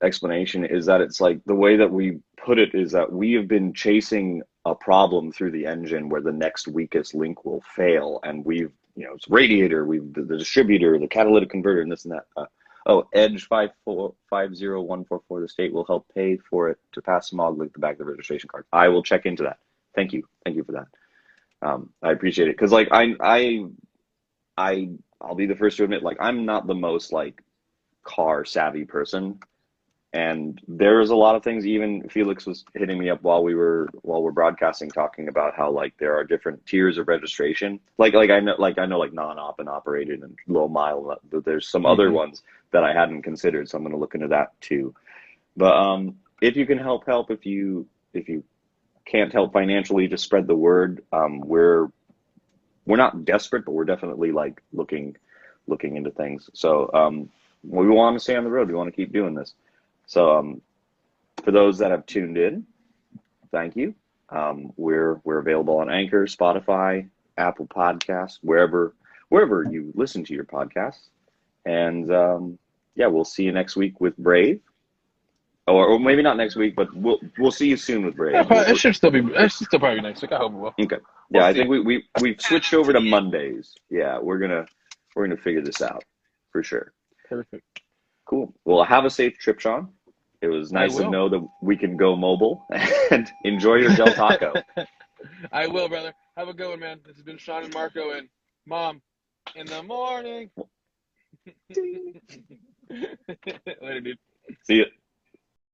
explanation, is that it's like the way that we put it is that we have been chasing a problem through the engine where the next weakest link will fail, and it's radiator, the distributor, the catalytic converter, and this and that. Edge 550144, the state will help pay for it to pass smog, link the back of the registration card. I will check into that. Thank you for that. I appreciate it because like I'll be the first to admit, like, I'm not the most like car savvy person. And there's a lot of things. Even Felix was hitting me up while we're broadcasting, talking about how like there are different tiers of registration. Like I know like non-op and operated and low mile. But there's some other ones that I hadn't considered, so I'm going to look into that too. But if you can help, if you can't help financially, just spread the word. We're not desperate, but we're definitely like looking into things. So we want to stay on the road. We want to keep doing this. So for those that have tuned in, thank you. We're available on Anchor, Spotify, Apple Podcasts, wherever you listen to your podcasts. And yeah, we'll see you next week with Brave, or maybe not next week, but we'll see you soon with Brave. It should still probably be next week. I hope it will. Okay. Yeah, I think we've switched over to Mondays. Yeah, we're gonna figure this out for sure. Perfect. Cool. Well, have a safe trip, Sean. It was nice to know that we can go mobile and enjoy your Del Taco. I will, brother. Have a good one, man. This has been Sean and Marco and Mom in the morning. Later, dude. See ya.